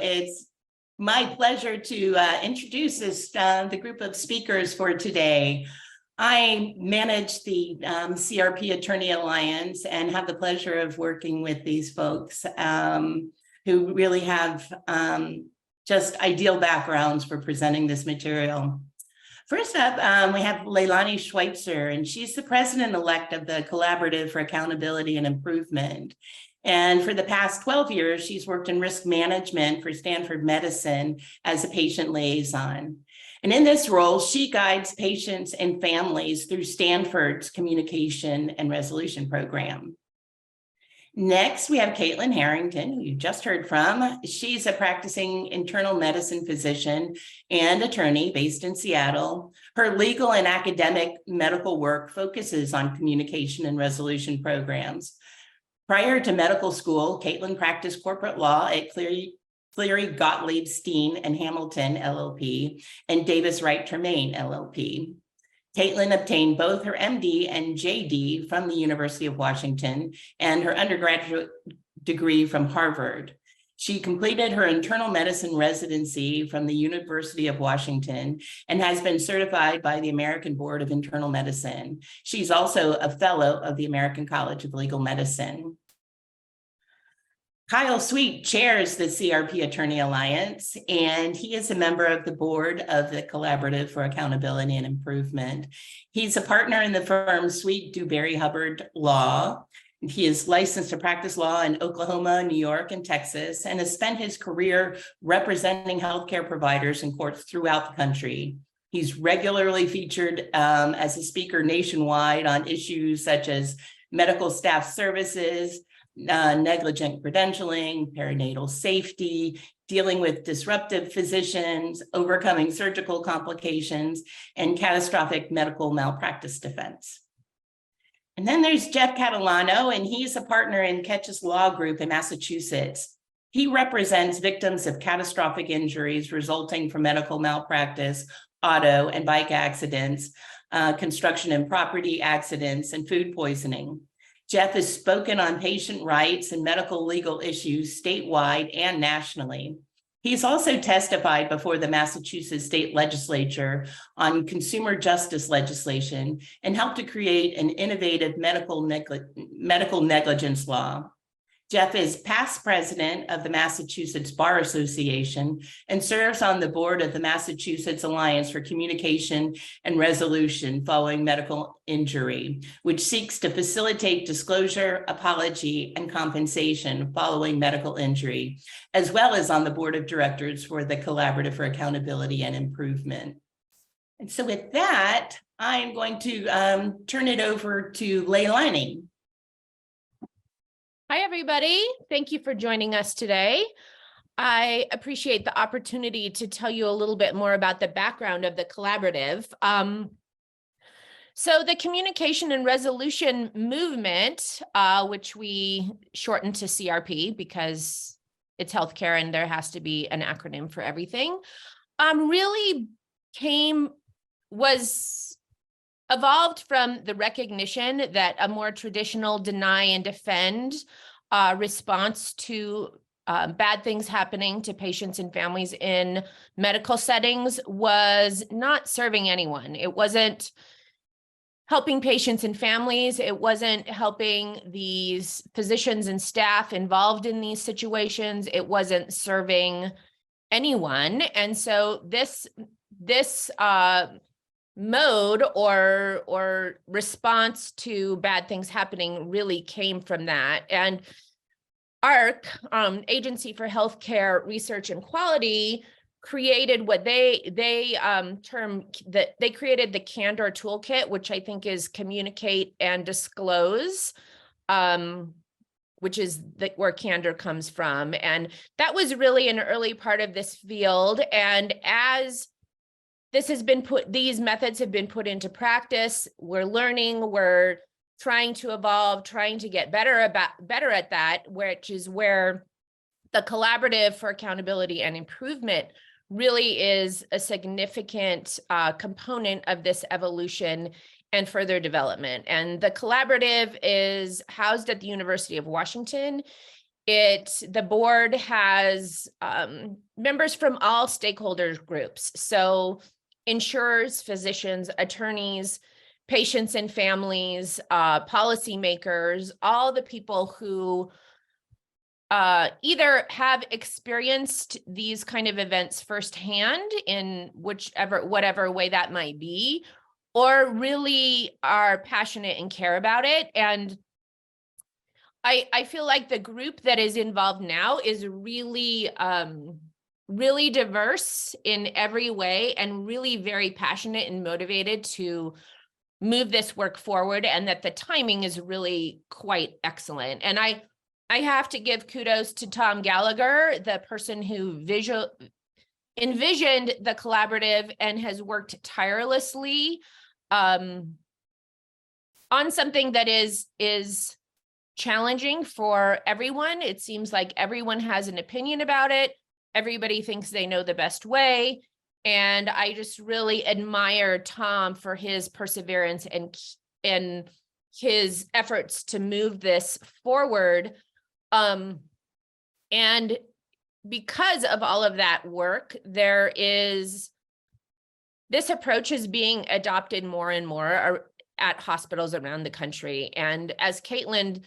It's my pleasure to introduce the group of speakers for today. I manage the CRP Attorney Alliance and have the pleasure of working with these folks who really have just ideal backgrounds for presenting this material. First up, we have Leilani Schweitzer, and she's the president-elect of the Collaborative for Accountability and Improvement. And for the past 12 years, she's worked in risk management for Stanford Medicine as a patient liaison. And in this role, she guides patients and families through Stanford's communication and resolution program. Next, we have Caitlin Harrington, who you just heard from. She's a practicing internal medicine physician and attorney based in Seattle. Her legal and academic medical work focuses on communication and resolution programs. Prior to medical school, Caitlin practiced corporate law at Cleary, Gottlieb, Steen and Hamilton, LLP, and Davis Wright Tremaine, LLP. Caitlin obtained both her MD and JD from the University of Washington and her undergraduate degree from Harvard. She completed her internal medicine residency from the University of Washington and has been certified by the American Board of Internal Medicine. She's also a fellow of the American College of Legal Medicine. Kyle Sweet chairs the CRP Attorney Alliance, and he is a member of the board of the Collaborative for Accountability and Improvement. He's a partner in the firm Sweet Dewberry Hubbard Law. He is licensed to practice law in Oklahoma, New York, and Texas, and has spent his career representing healthcare providers in courts throughout the country. He's regularly featured as a speaker nationwide on issues such as medical staff services, negligent credentialing, perinatal safety, dealing with disruptive physicians, overcoming surgical complications, and catastrophic medical malpractice defense. And then there's Jeff Catalano, and he's a partner in Ketch's Law Group in Massachusetts. He represents victims of catastrophic injuries resulting from medical malpractice, auto and bike accidents, construction and property accidents, and food poisoning. Jeff has spoken on patient rights and medical legal issues statewide and nationally. He's also testified before the Massachusetts State Legislature on consumer justice legislation and helped to create an innovative medical negligence law. Jeff is past president of the Massachusetts Bar Association and serves on the board of the Massachusetts Alliance for Communication and Resolution Following Medical Injury, which seeks to facilitate disclosure, apology, and compensation following medical injury, as well as on the board of directors for the Collaborative for Accountability and Improvement. And so with that, I'm going to turn it over to Leilani. Hi, everybody. Thank you for joining us today. I appreciate the opportunity to tell you a little bit more about the background of the collaborative. So the communication and resolution movement, which we shorten to CRP because it's healthcare and there has to be an acronym for everything, really evolved from the recognition that a more traditional deny and defend response to bad things happening to patients and families in medical settings was not serving anyone. It wasn't helping patients and families. It wasn't helping these physicians and staff involved in these situations. It wasn't serving anyone. And so this mode or response to bad things happening really came from that. And AHRQ, Agency for Healthcare Research and Quality, created what they created the Candor Toolkit, which I think is communicate and disclose, which is where candor comes from. And that was really an early part of this field. And as these methods have been put into practice, we're learning, we're trying to evolve, trying to get better at that, which is where the Collaborative for Accountability and Improvement really is a significant component of this evolution and further development. And the collaborative is housed at the University of Washington. The board has members from all stakeholder groups. So insurers, physicians, attorneys, patients and families, policymakers, all the people who either have experienced these kind of events firsthand in whatever way that might be, or really are passionate and care about it. And I feel like the group that is involved now is really, really diverse in every way and really very passionate and motivated to move this work forward, and that the timing is really quite excellent. And I have to give kudos to Tom Gallagher, the person who envisioned the collaborative and has worked tirelessly on something that is challenging for everyone. It seems like everyone has an opinion about it. Everybody thinks they know the best way. And I just really admire Tom for his perseverance and his efforts to move this forward. And because of all of that work, this approach is being adopted more and more at hospitals around the country. And as Caitlin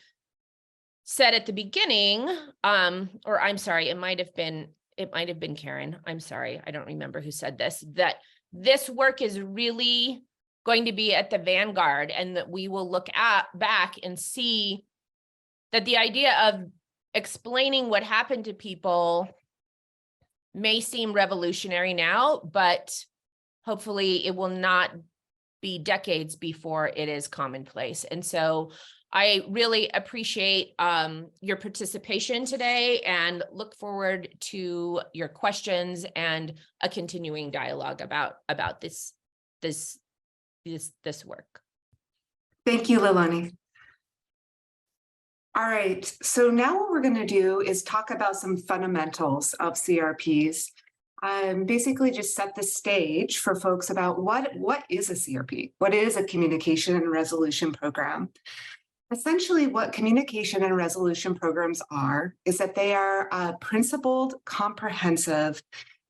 said at the beginning, or I'm sorry, it might have been Karen. I'm sorry, I don't remember who said this, that this work is really going to be at the vanguard, and that we will look back and see that the idea of explaining what happened to people may seem revolutionary now, but hopefully it will not be decades before it is commonplace. And so I really appreciate your participation today and look forward to your questions and a continuing dialogue about this work. Thank you, Leilani. All right, so now what we're going to do is talk about some fundamentals of CRPs. Basically just set the stage for folks about what is a CRP? What is a communication and resolution program? Essentially, what communication and resolution programs are is that they are a principled, comprehensive,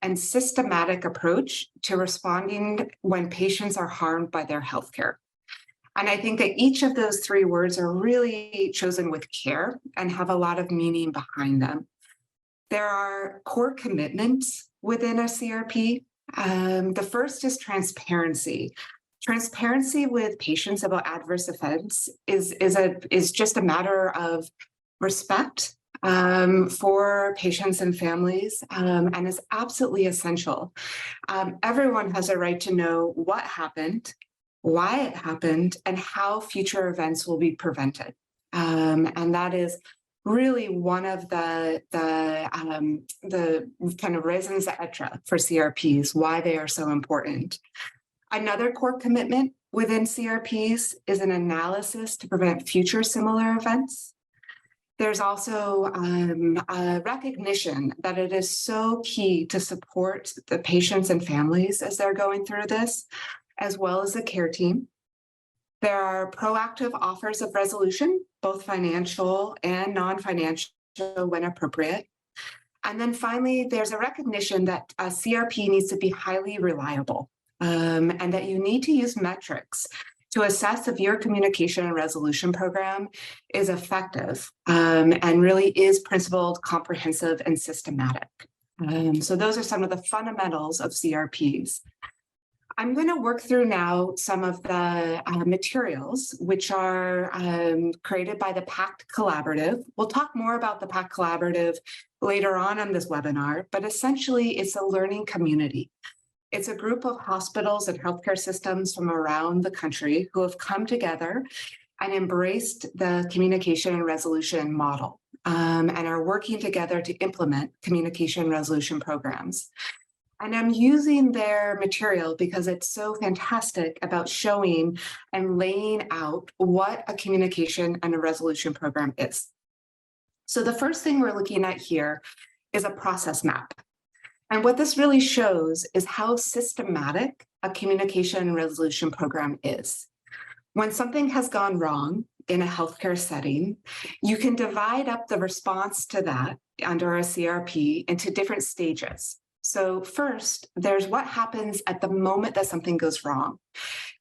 and systematic approach to responding when patients are harmed by their healthcare. And I think that each of those three words are really chosen with care and have a lot of meaning behind them. There are core commitments within a CRP. The first is transparency. Transparency with patients about adverse events is just a matter of respect for patients and families, and is absolutely essential. Everyone has a right to know what happened, why it happened, and how future events will be prevented. And that is really one of the kind of raisons d'etre for CRPs, why they are so important. Another core commitment within CRPs is an analysis to prevent future similar events. There's also a recognition that it is so key to support the patients and families as they're going through this, as well as the care team. There are proactive offers of resolution, both financial and non-financial when appropriate. And then finally, there's a recognition that a CRP needs to be highly reliable, and that you need to use metrics to assess if your communication and resolution program is effective, and really is principled, comprehensive, and systematic. So those are some of the fundamentals of CRPs. I'm going to work through now some of the materials which are created by the PACT Collaborative. We'll talk more about the PACT Collaborative later on in this webinar, but essentially it's a learning community. It's a group of hospitals and healthcare systems from around the country who have come together and embraced the communication and resolution model, and are working together to implement communication and resolution programs. And I'm using their material because it's so fantastic about showing and laying out what a communication and a resolution program is. So the first thing we're looking at here is a process map. And what this really shows is how systematic a communication and resolution program is. When something has gone wrong, in a healthcare setting, you can divide up the response to that under a CRP into different stages. So first, there's what happens at the moment that something goes wrong.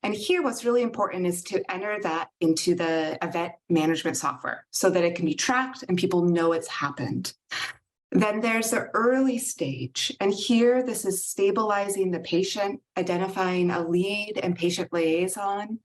And here, what's really important is to enter that into the event management software so that it can be tracked and people know it's happened. Then there's the early stage. And here, this is stabilizing the patient, identifying a lead and patient liaison.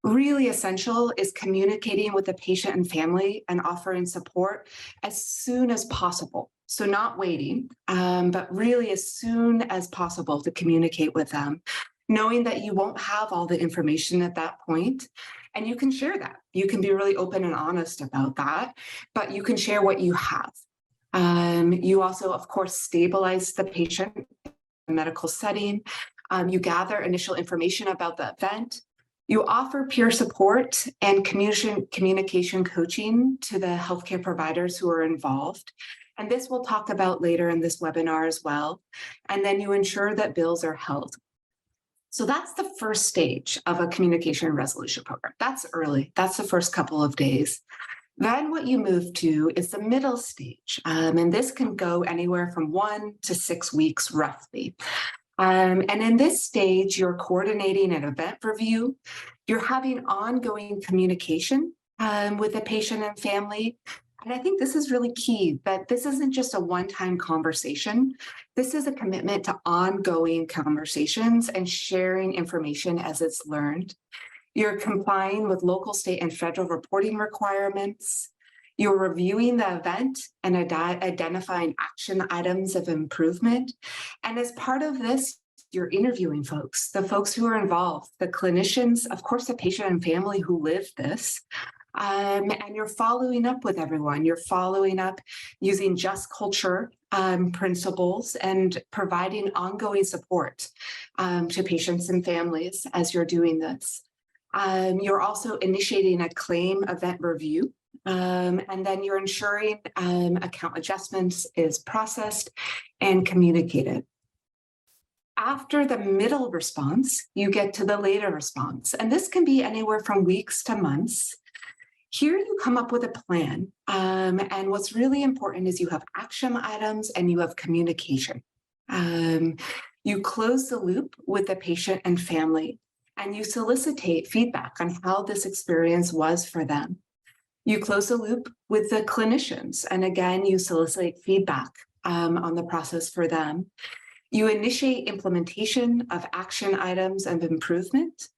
Really essential is communicating with the patient and family and offering support as soon as possible. So not waiting, but really as soon as possible to communicate with them, knowing that you won't have all the information at that point, and you can share that. You can be really open and honest about that, but you can share what you have. You also, of course, stabilize the patient in a medical setting. You gather initial information about the event. You offer peer support and communication coaching to the healthcare providers who are involved. And this we'll talk about later in this webinar as well. And then you ensure that bills are held. So that's the first stage of a communication resolution program. That's early. That's the first couple of days. Then what you move to is the middle stage. And this can go anywhere from 1 to 6 weeks roughly. And in this stage, you're coordinating an event review. You're having ongoing communication with the patient and family. And I think this is really key, that this isn't just a one-time conversation. This is a commitment to ongoing conversations and sharing information as it's learned. You're complying with local, state, and federal reporting requirements. You're reviewing the event and identifying action items of improvement. And as part of this, you're interviewing folks, the folks who are involved, the clinicians, of course, the patient and family who live this. And you're following up with everyone. You're following up using just culture principles and providing ongoing support to patients and families as you're doing this. You're also initiating a claim event review. And then you're ensuring account adjustments is processed and communicated. After the middle response, you get to the later response. And this can be anywhere from weeks to months. Here you come up with a plan. And what's really important is you have action items and you have communication. You close the loop with the patient and family, and you solicitate feedback on how this experience was for them. You close the loop with the clinicians, and again, you solicit feedback on the process for them. You initiate implementation of action items of improvement,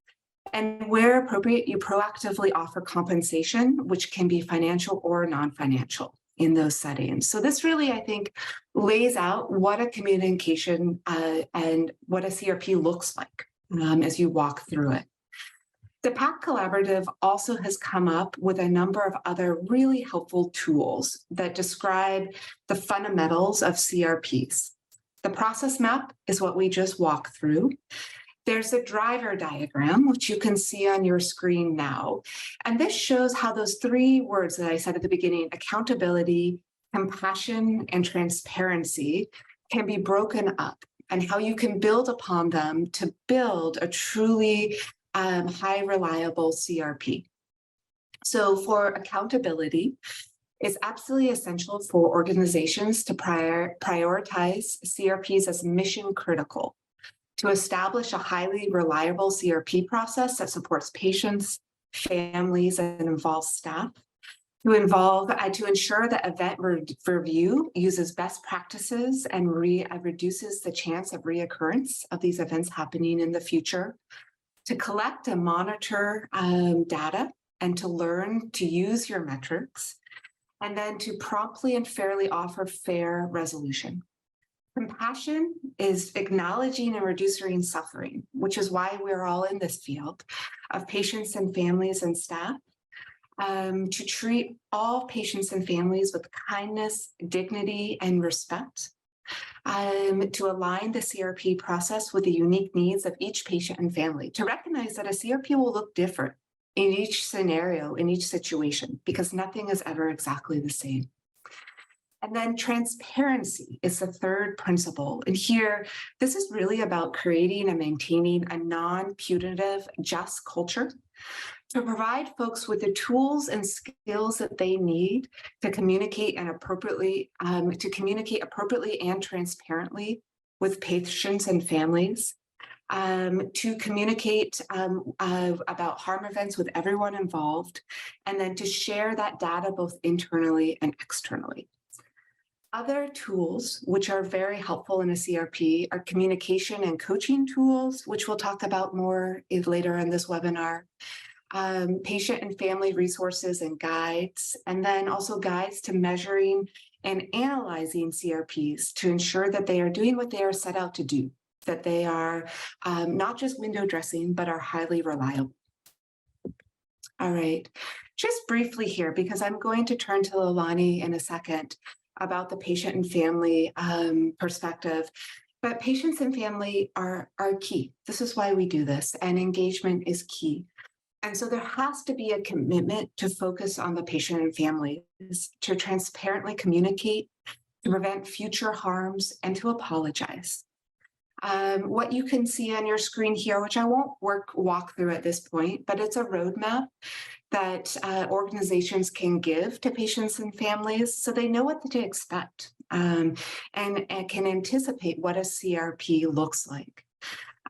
and where appropriate, you proactively offer compensation, which can be financial or non-financial in those settings. So this really, I think, lays out what a communication and what a CRP looks like as you walk through it. The PAC Collaborative also has come up with a number of other really helpful tools that describe the fundamentals of CRPs. The process map is what we just walked through. There's a driver diagram, which you can see on your screen now. And this shows how those 3 words that I said at the beginning, accountability, compassion, and transparency, can be broken up, and how you can build upon them to build a truly high reliable CRP. So for accountability, it's absolutely essential for organizations to prioritize CRPs as mission critical, to establish a highly reliable CRP process that supports patients, families, and involves staff, to ensure that event review uses best practices and reduces the chance of reoccurrence of these events happening in the future, to collect and monitor data and to learn to use your metrics, and then to promptly and fairly offer fair resolution. Compassion is acknowledging and reducing suffering, which is why we're all in this field of patients and families and staff, to treat all patients and families with kindness, dignity, and respect, to align the CRP process with the unique needs of each patient and family, to recognize that a CRP will look different in each scenario, in each situation, because nothing is ever exactly the same. And then transparency is the third principle. And here, this is really about creating and maintaining a non-punitive, just culture to provide folks with the tools and skills that they need to communicate and appropriately and transparently with patients and families, to communicate about harm events with everyone involved, and then to share that data both internally and externally. Other tools which are very helpful in a CRP are communication and coaching tools, which we'll talk about more later in this webinar, patient and family resources and guides, and then also guides to measuring and analyzing CRPs to ensure that they are doing what they are set out to do, that they are not just window dressing, but are highly reliable. All right, just briefly here, because I'm going to turn to Leilani in a second about the patient and family perspective. But patients and family are key. This is why we do this, and engagement is key. And so there has to be a commitment to focus on the patient and families, to transparently communicate, to prevent future harms, and to apologize. What you can see on your screen here, which I won't walk through at this point, but it's a roadmap that organizations can give to patients and families so they know what to expect and can anticipate what a CRP looks like.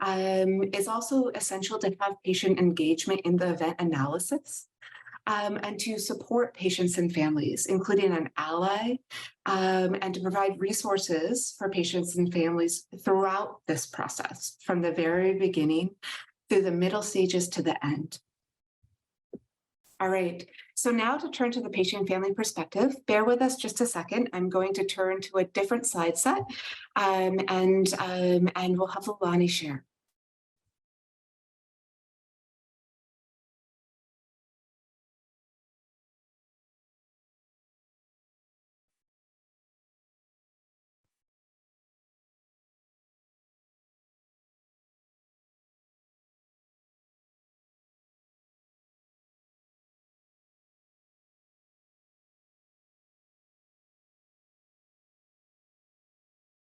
It's also essential to have patient engagement in the event analysis and to support patients and families, including an ally, and to provide resources for patients and families throughout this process, from the very beginning through the middle stages to the end. All right, so now to turn to the patient and family perspective, bear with us just a second. I'm going to turn to a different slide set and we'll have Leilani share.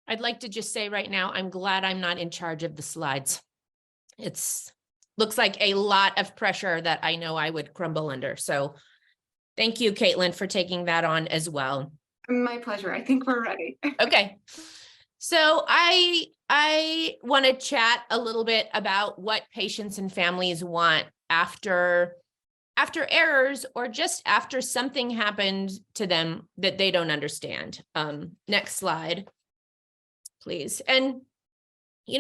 I'd like to just say right now, I'm glad I'm not in charge of the slides. Looks like a lot of pressure that I know I would crumble under. So thank you, Caitlin, for taking that on as well. My pleasure. I think we're ready. Okay. So I want to chat a little bit about what patients and families want after errors, or just after something happened to them that they don't understand. Next slide, please. And,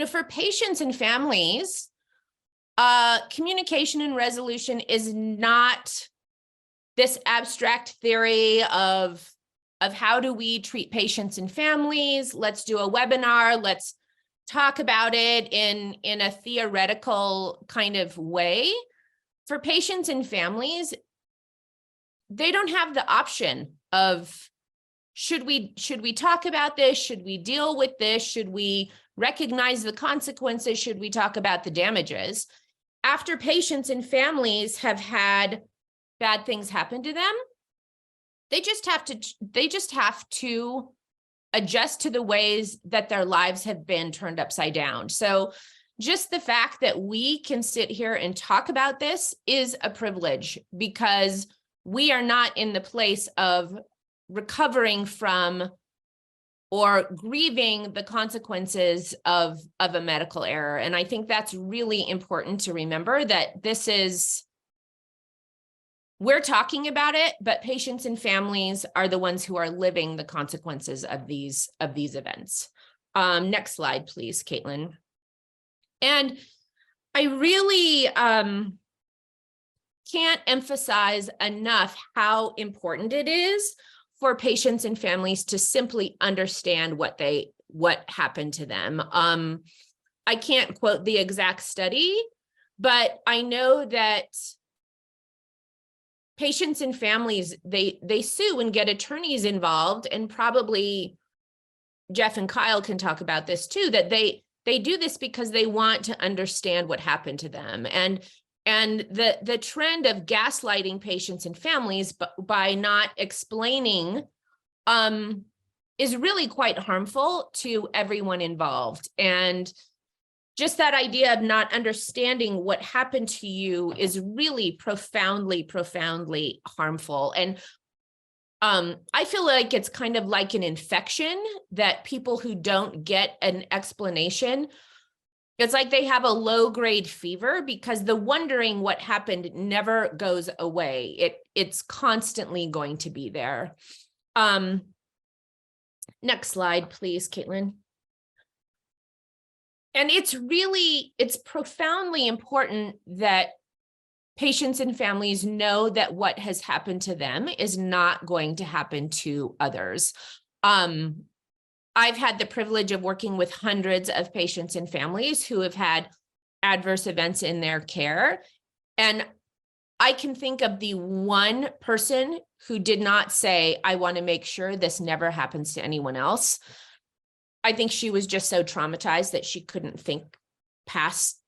for patients and families, communication and resolution is not this abstract theory of how do we treat patients and families. Let's do a webinar. Let's talk about it in a theoretical kind of way. For patients and families, they don't have the option of, should we talk about this? Should we deal with this? Should we recognize the consequences? Should we talk about the damages? After patients and families have had bad things happen to them, they just have to adjust to the ways that their lives have been turned upside down. So just the fact that we can sit here and talk about this is a privilege, because we are not in the place of recovering from or grieving the consequences of a medical error. And I think that's really important to remember, that we're talking about it, but patients and families are the ones who are living the consequences of these events. Next slide, please, Caitlin. And I really can't emphasize enough how important it is for patients and families to simply understand what happened to them. I can't quote the exact study, but I know that patients and families, they sue and get attorneys involved, and probably Jeff and Kyle can talk about this too, that they do this because they want to understand what happened to them. And the trend of gaslighting patients and families by not explaining is really quite harmful to everyone involved. And just that idea of not understanding what happened to you is really profoundly, profoundly harmful. And I feel like it's kind of like an infection that people who don't get an explanation, it's like they have a low-grade fever because the wondering what happened never goes away. It's constantly going to be there. Next slide, please, Caitlin. And it's profoundly important that patients and families know that what has happened to them is not going to happen to others. I've had the privilege of working with hundreds of patients and families who have had adverse events in their care. And I can think of the one person who did not say, I want to make sure this never happens to anyone else. I think she was just so traumatized that she couldn't think past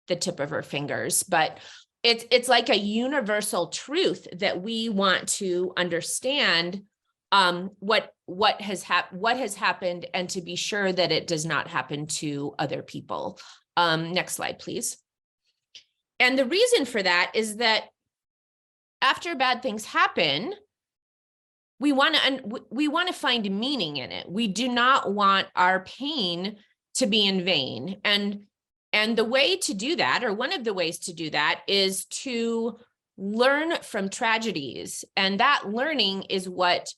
the tip of her fingers. But it's like a universal truth that we want to understand what has happened and to be sure that it does not happen to other people. Next slide, please. And the reason for that is that after bad things happen, we want to find meaning in it. We do not want our pain to be in vain. And the way to do that, or one of the ways to do that, is to learn from tragedies. And that learning is what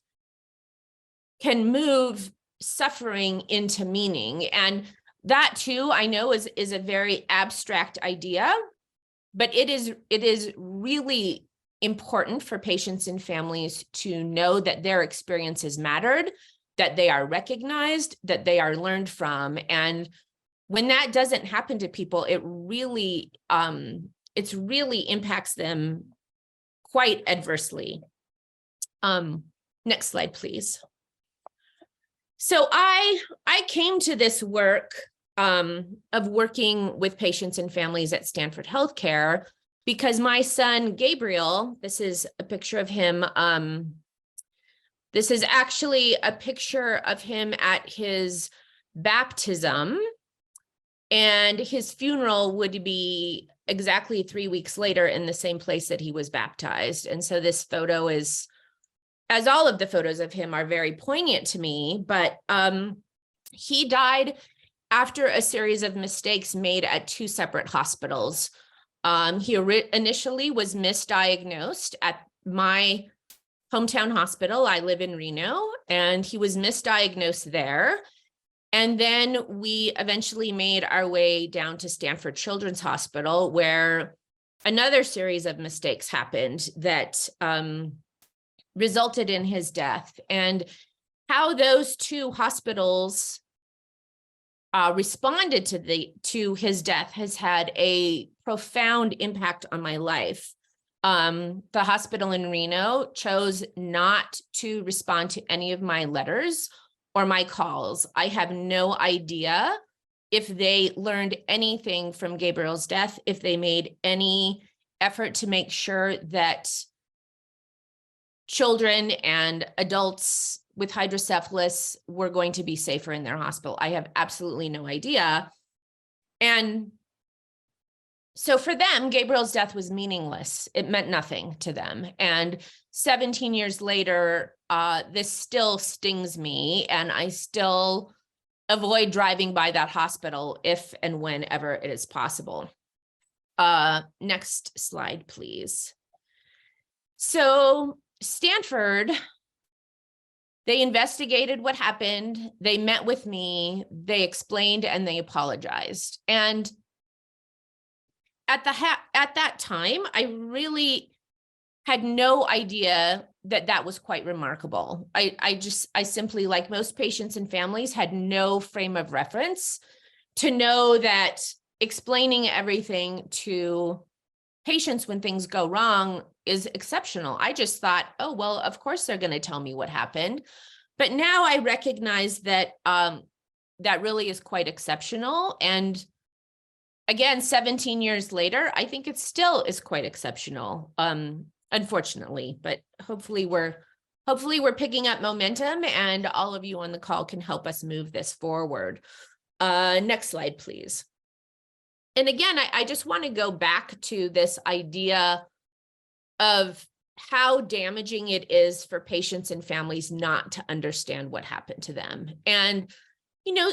can move suffering into meaning. And that too, I know is a very abstract idea, but it is really important for patients and families to know that their experiences mattered, that they are recognized, that they are learned from. And when that doesn't happen to people, it really impacts them quite adversely. Next slide, please. So I came to this work of working with patients and families at Stanford Healthcare because my son, Gabriel, this is a picture of him. This is actually a picture of him at his baptism, and his funeral would be exactly 3 weeks later in the same place that he was baptized. And so this photo is, as all of the photos of him are, very poignant to me, but he died after a series of mistakes made at 2 separate hospitals. He initially was misdiagnosed at my hometown hospital. I live in Reno, and he was misdiagnosed there. And then we eventually made our way down to Stanford Children's Hospital, where another series of mistakes happened that resulted in his death. And how those 2 hospitals responded to his death has had a profound impact on my life. The hospital in Reno chose not to respond to any of my letters or my calls. I have no idea if they learned anything from Gabriel's death, if they made any effort to make sure that children and adults with hydrocephalus were going to be safer in their hospital. I have absolutely no idea. And so for them, Gabriel's death was meaningless. It meant nothing to them. And 17 years later, this still stings me, and I still avoid driving by that hospital if and whenever it is possible. Next slide, please. So Stanford, they investigated what happened. They met with me, they explained, and they apologized. And at that time, I really had no idea that was quite remarkable. I simply, like most patients and families, had no frame of reference to know that explaining everything to patients when things go wrong is exceptional. I just thought, oh, well, of course they're going to tell me what happened. But now I recognize that that really is quite exceptional. And again, 17 years later, I think it still is quite exceptional, unfortunately, but hopefully we're picking up momentum, and all of you on the call can help us move this forward. Next slide, please. And again, I just want to go back to this idea of how damaging it is for patients and families not to understand what happened to them. And,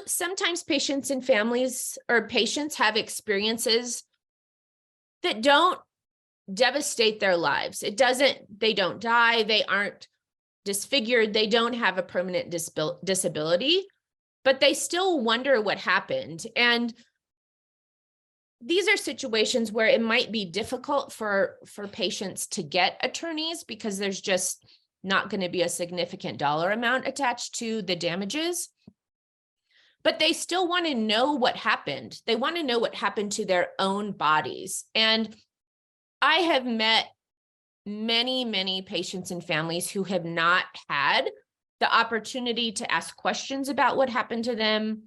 sometimes patients and families or patients have experiences that don't devastate their lives. They don't die, they aren't disfigured, they don't have a permanent disability, but they still wonder what happened. And these are situations where it might be difficult for patients to get attorneys because there's just not going to be a significant dollar amount attached to the damages. But they still want to know what happened. They want to know what happened to their own bodies. And I have met many, many patients and families who have not had the opportunity to ask questions about what happened to them,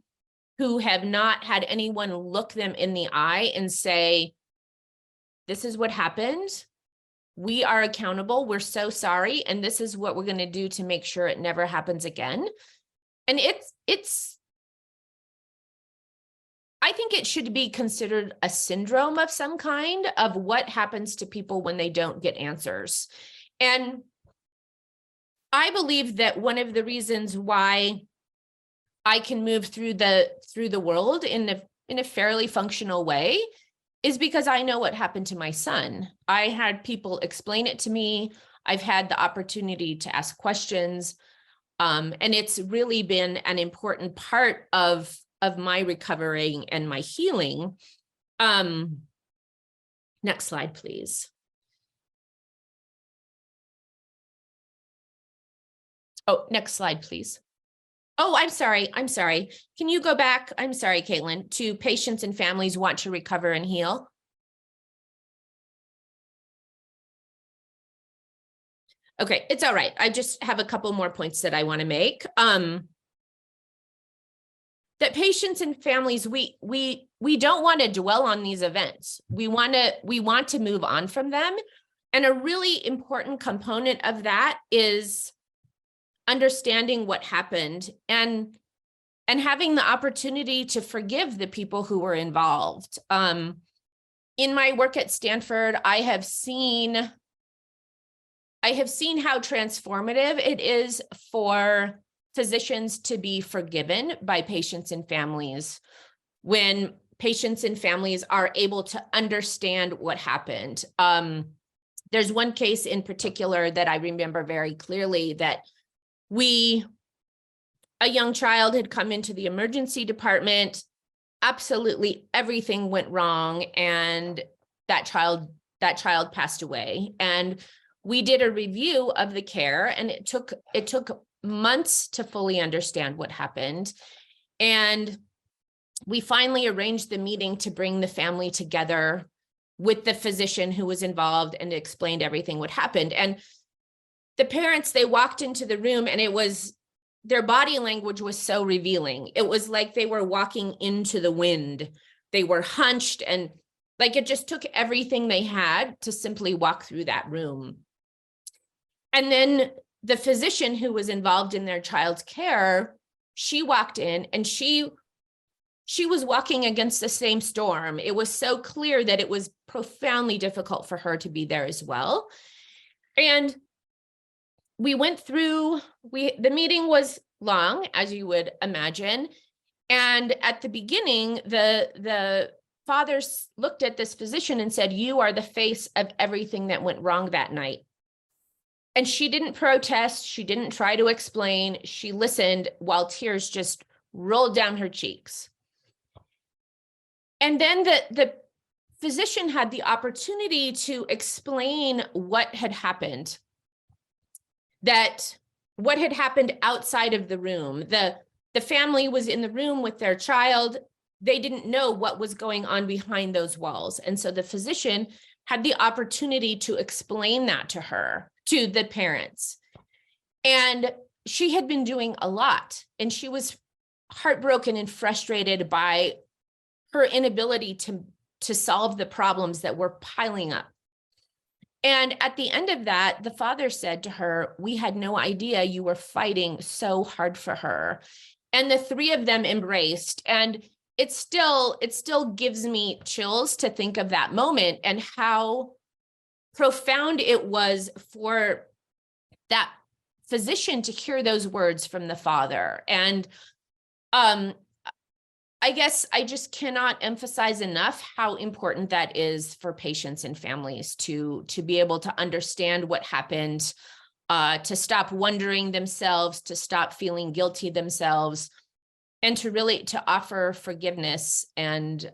who have not had anyone look them in the eye and say, this is what happened. We are accountable. We're so sorry. And this is what we're going to do to make sure it never happens again. And I think it should be considered a syndrome of some kind of what happens to people when they don't get answers. And I believe that one of the reasons why I can move through the world in a fairly functional way is because I know what happened to my son. I had people explain it to me. I've had the opportunity to ask questions. And it's really been an important part of my recovering and my healing. Next slide, please. Oh, next slide, please. Oh, I'm sorry. Can you go back? I'm sorry, Caitlin, to patients and families want to recover and heal. Okay, it's all right. I just have a couple more points that I want to make. That patients and families, we don't want to dwell on these events. We want to move on from them. And a really important component of that is understanding what happened and having the opportunity to forgive the people who were involved. In my work at Stanford, I have seen how transformative it is for physicians to be forgiven by patients and families when patients and families are able to understand what happened. There's one case in particular that I remember very clearly that a young child had come into the emergency department. Absolutely everything went wrong, and that child passed away. And we did a review of the care, and it took months to fully understand what happened. And we finally arranged the meeting to bring the family together with the physician who was involved and explained everything what happened. And the parents, they walked into the room, and their body language was so revealing. It was like they were walking into the wind. They were hunched, and like it just took everything they had to simply walk through that room. And then the physician who was involved in their child's care, she walked in, and she was walking against the same storm. It was so clear that it was profoundly difficult for her to be there as well. And we went through, the meeting was long, as you would imagine. And at the beginning, the fathers looked at this physician and said, "You are the face of everything that went wrong that night." And she didn't protest. She didn't try to explain. She listened while tears just rolled down her cheeks. And then the physician had the opportunity to explain what had happened, that what had happened outside of the room. The family was in the room with their child. They didn't know what was going on behind those walls. And so the physician had the opportunity to explain that to her, to the parents. And she had been doing a lot, and she was heartbroken and frustrated by her inability to solve the problems that were piling up. And at the end of that, the father said to her, "We had no idea you were fighting so hard for her." And the three of them embraced. And it still gives me chills to think of that moment and how profound it was for that physician to hear those words from the father. And I guess I just cannot emphasize enough how important that is for patients and families to be able to understand what happened, to stop wondering themselves, to stop feeling guilty themselves, and to offer forgiveness and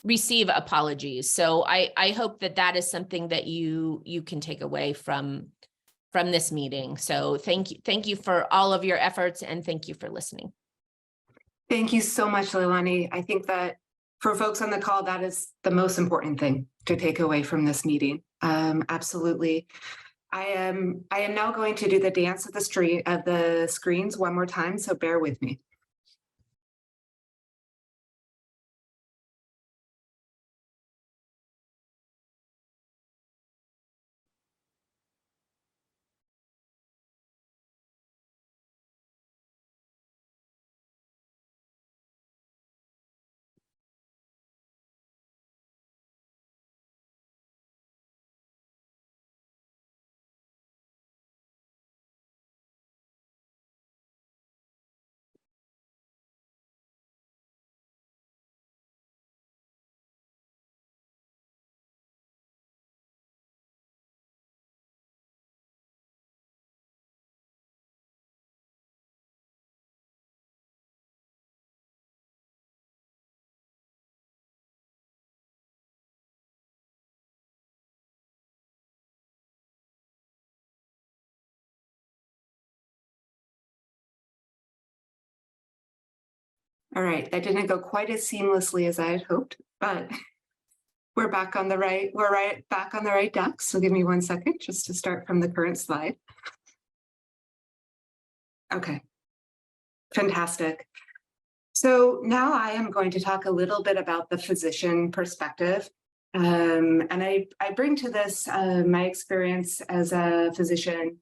receive apologies. So I hope that is something that you can take away from this meeting. So thank you for all of your efforts, and thank you for listening. Thank you so much, Leilani. I think that for folks on the call, that is the most important thing to take away from this meeting. Absolutely. I am now going to do the dance of the screens one more time, so bear with me. All right, that didn't go quite as seamlessly as I had hoped, but we're back on the right deck. So give me 1 second just to start from the current slide. Okay, fantastic. So now I am going to talk a little bit about the physician perspective. And I bring to this my experience as a physician,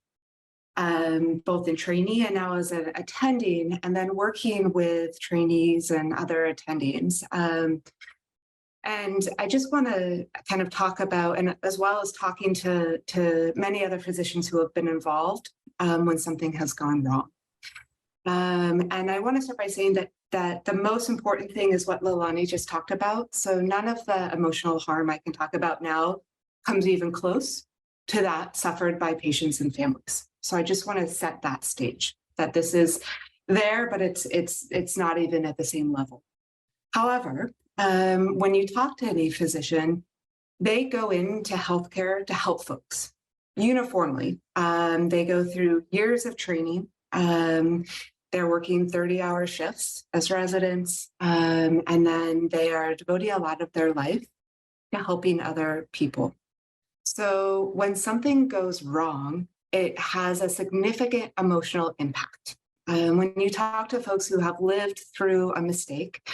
both in trainee and now as an attending, and then working with trainees and other attendings. And I just want to kind of talk about, and as well as talking to many other physicians who have been involved when something has gone wrong. And I want to start by saying that the most important thing is what Leilani just talked about. So none of the emotional harm I can talk about now comes even close to that suffered by patients and families. So I just want to set that stage, that this is there, but it's not even at the same level. However, when you talk to any physician, they go into healthcare to help folks uniformly. They go through years of training. They're working 30-hour shifts as residents, and then they are devoting a lot of their life to helping other people. So when something goes wrong, it has a significant emotional impact. When you talk to folks who have lived through a mistake,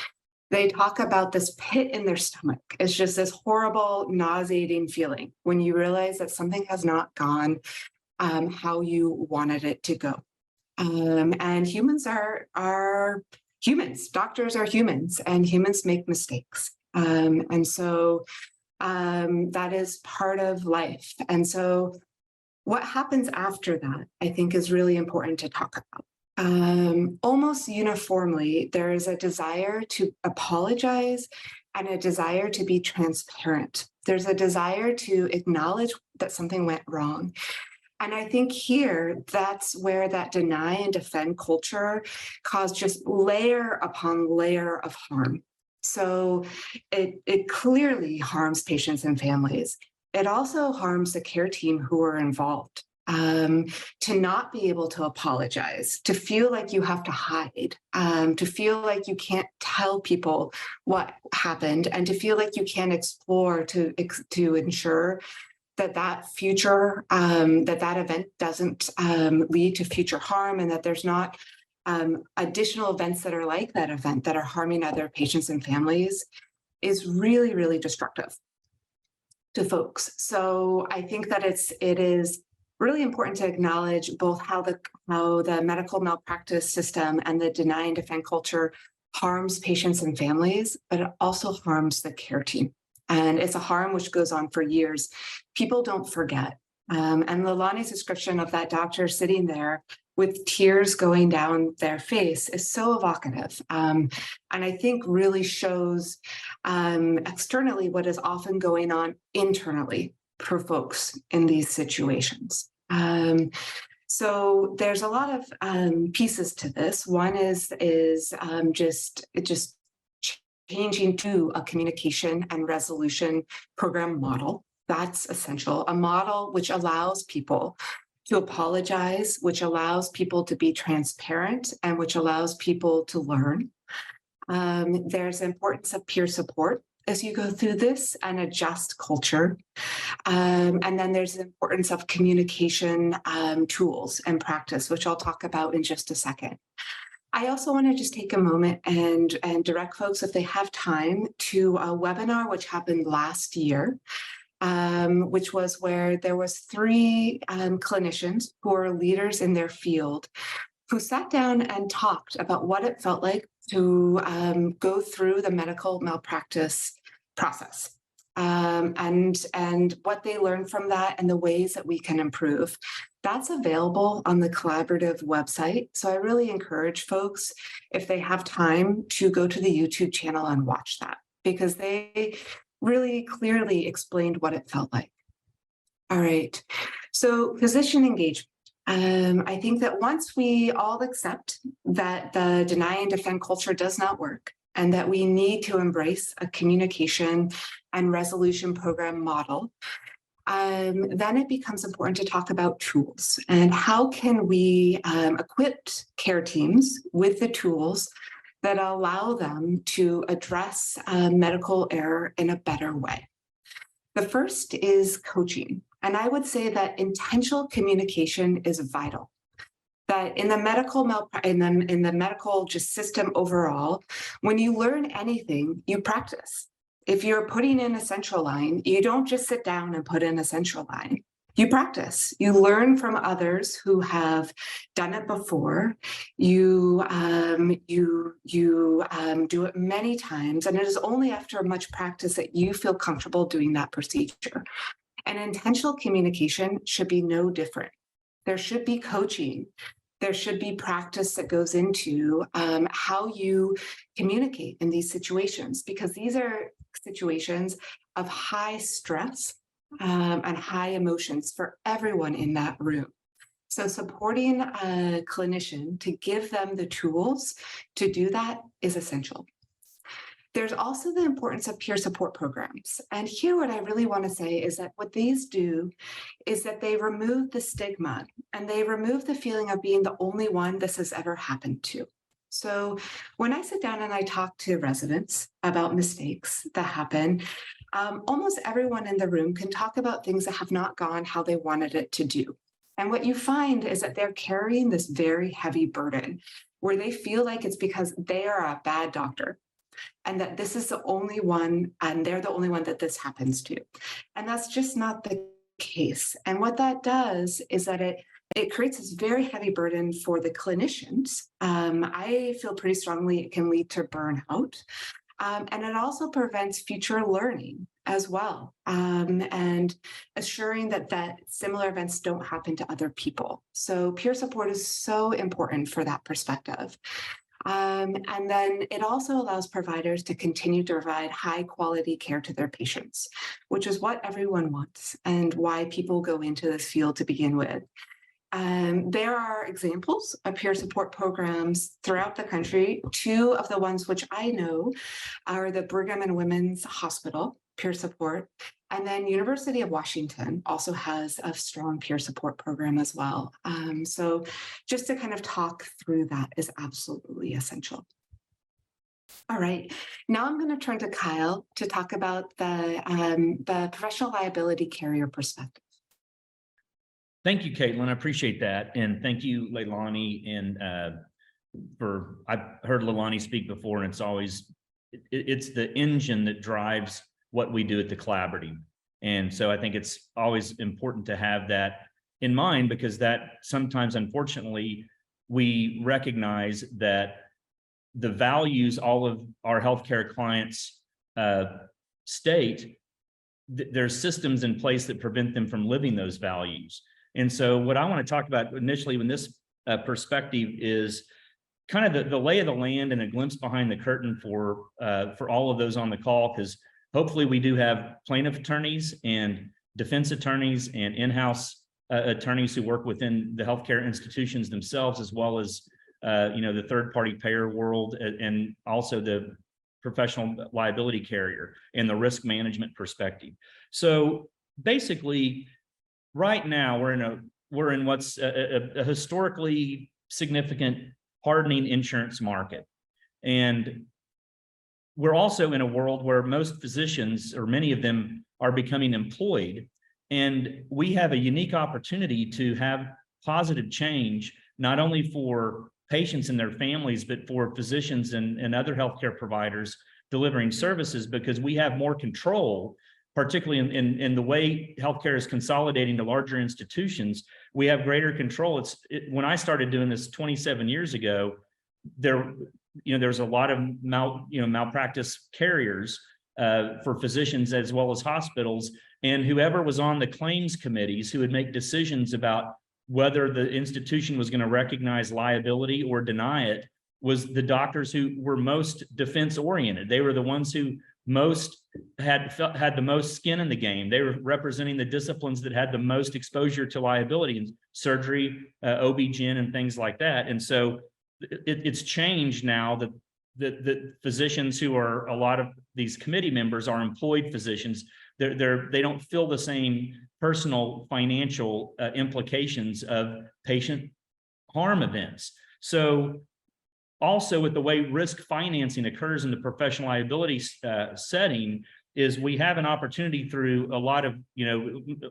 they talk about this pit in their stomach. It's just this horrible, nauseating feeling when you realize that something has not gone how you wanted it to go. And humans are humans. Doctors are humans, and humans make mistakes. And so that is part of life. And so what happens after that, I think, is really important to talk about. Almost uniformly, there is a desire to apologize and a desire to be transparent. There's a desire to acknowledge that something went wrong. And I think here, that's where that deny and defend culture caused just layer upon layer of harm. So it clearly harms patients and families. It also harms the care team who are involved. To not be able to apologize, to feel like you have to hide, to feel like you can't tell people what happened, and to feel like you can't explore to ensure that future, that event doesn't lead to future harm, and that there's not additional events that are like that event that are harming other patients and families, is really, really destructive to folks. So I think that it is really important to acknowledge both how the medical malpractice system and the deny and defend culture harms patients and families, but it also harms the care team. And it's a harm which goes on for years. People don't forget. And Leilani's description of that doctor sitting there with tears going down their face is so evocative. And I think really shows externally what is often going on internally for folks in these situations. So there's a lot of pieces to this. One is just changing to a communication and resolution program model. That's essential. A model which allows people to apologize, which allows people to be transparent, and which allows people to learn. There's the importance of peer support as you go through this and adjust culture. And then there's the importance of communication tools and practice, which I'll talk about in just a second. I also want to just take a moment and direct folks, if they have time, to a webinar which happened last year, which was where there was 3 clinicians who are leaders in their field who sat down and talked about what it felt like to go through the medical malpractice process. And what they learned from that and the ways that we can improve. That's available on the collaborative website. So I really encourage folks, if they have time, to go to the YouTube channel and watch that, because they really clearly explained what it felt like. All right, so physician engagement. I think that once we all accept that the deny and defend culture does not work, and that we need to embrace a communication and resolution program model, then it becomes important to talk about tools and how can we equip care teams with the tools that allow them to address medical error in a better way. The first is coaching. And I would say that intentional communication is vital. That in the medical just system overall, when you learn anything, you practice. If you're putting in a central line, you don't just sit down and put in a central line. You practice. You learn from others who have done it before. You do it many times, and it is only after much practice that you feel comfortable doing that procedure. And intentional communication should be no different. There should be coaching. There should be practice that goes into how you communicate in these situations, because these are situations of high stress and high emotions for everyone in that room. So supporting a clinician to give them the tools to do that is essential. There's also the importance of peer support programs. And here, what I really want to say is that what these do is that they remove the stigma and they remove the feeling of being the only one this has ever happened to. So when I sit down and I talk to residents about mistakes that happen, almost everyone in the room can talk about things that have not gone how they wanted it to do. And what you find is that they're carrying this very heavy burden where they feel like it's because they are a bad doctor, and that this is the only one, and they're the only one that this happens to. And that's just not the case. And what that does is that it creates this very heavy burden for the clinicians. I feel pretty strongly it can lead to burnout. And it also prevents future learning as well, and assuring that similar events don't happen to other people. So peer support is so important for that perspective. And then it also allows providers to continue to provide high quality care to their patients, which is what everyone wants and why people go into this field to begin with. There are examples of peer support programs throughout the country. 2 of the ones which I know are the Brigham and Women's Hospital peer support, and then University of Washington also has a strong peer support program as well. So just to kind of talk through that is absolutely essential. All right, now I'm going to turn to Kyle to talk about the professional liability carrier perspective. Thank you, Caitlin. I appreciate that. And thank you, Leilani. And I've heard Leilani speak before, and it's always, it's the engine that drives what we do at the collaborative. And so I think it's always important to have that in mind, because that sometimes, unfortunately, we recognize that the values all of our healthcare clients state, there's systems in place that prevent them from living those values. And so what I want to talk about initially in this perspective is kind of the lay of the land and a glimpse behind the curtain for all of those on the call, because hopefully we do have plaintiff attorneys and defense attorneys and in-house attorneys who work within the healthcare institutions themselves, as well as the third-party payer world, and also the professional liability carrier and the risk management perspective. So basically, right now we're in what's a historically significant hardening insurance market, and we're also in a world where most physicians, or many of them, are becoming employed, and we have a unique opportunity to have positive change, not only for patients and their families, but for physicians and other healthcare providers delivering services, because we have more control, particularly in the way healthcare is consolidating to larger institutions. We have greater control. When I started doing this 27 years ago, there's a lot of malpractice carriers for physicians as well as hospitals, and whoever was on the claims committees who would make decisions about whether the institution was going to recognize liability or deny it was the doctors who were most defense oriented. They were the ones who had the most skin in the game. They were representing the disciplines that had the most exposure to liability, in surgery, OB-GYN, and things like that. And so it's changed now that the physicians who are, a lot of these committee members are employed physicians. They don't feel the same personal financial implications of patient harm events. So also, with the way risk financing occurs in the professional liability setting, is we have an opportunity through a lot of,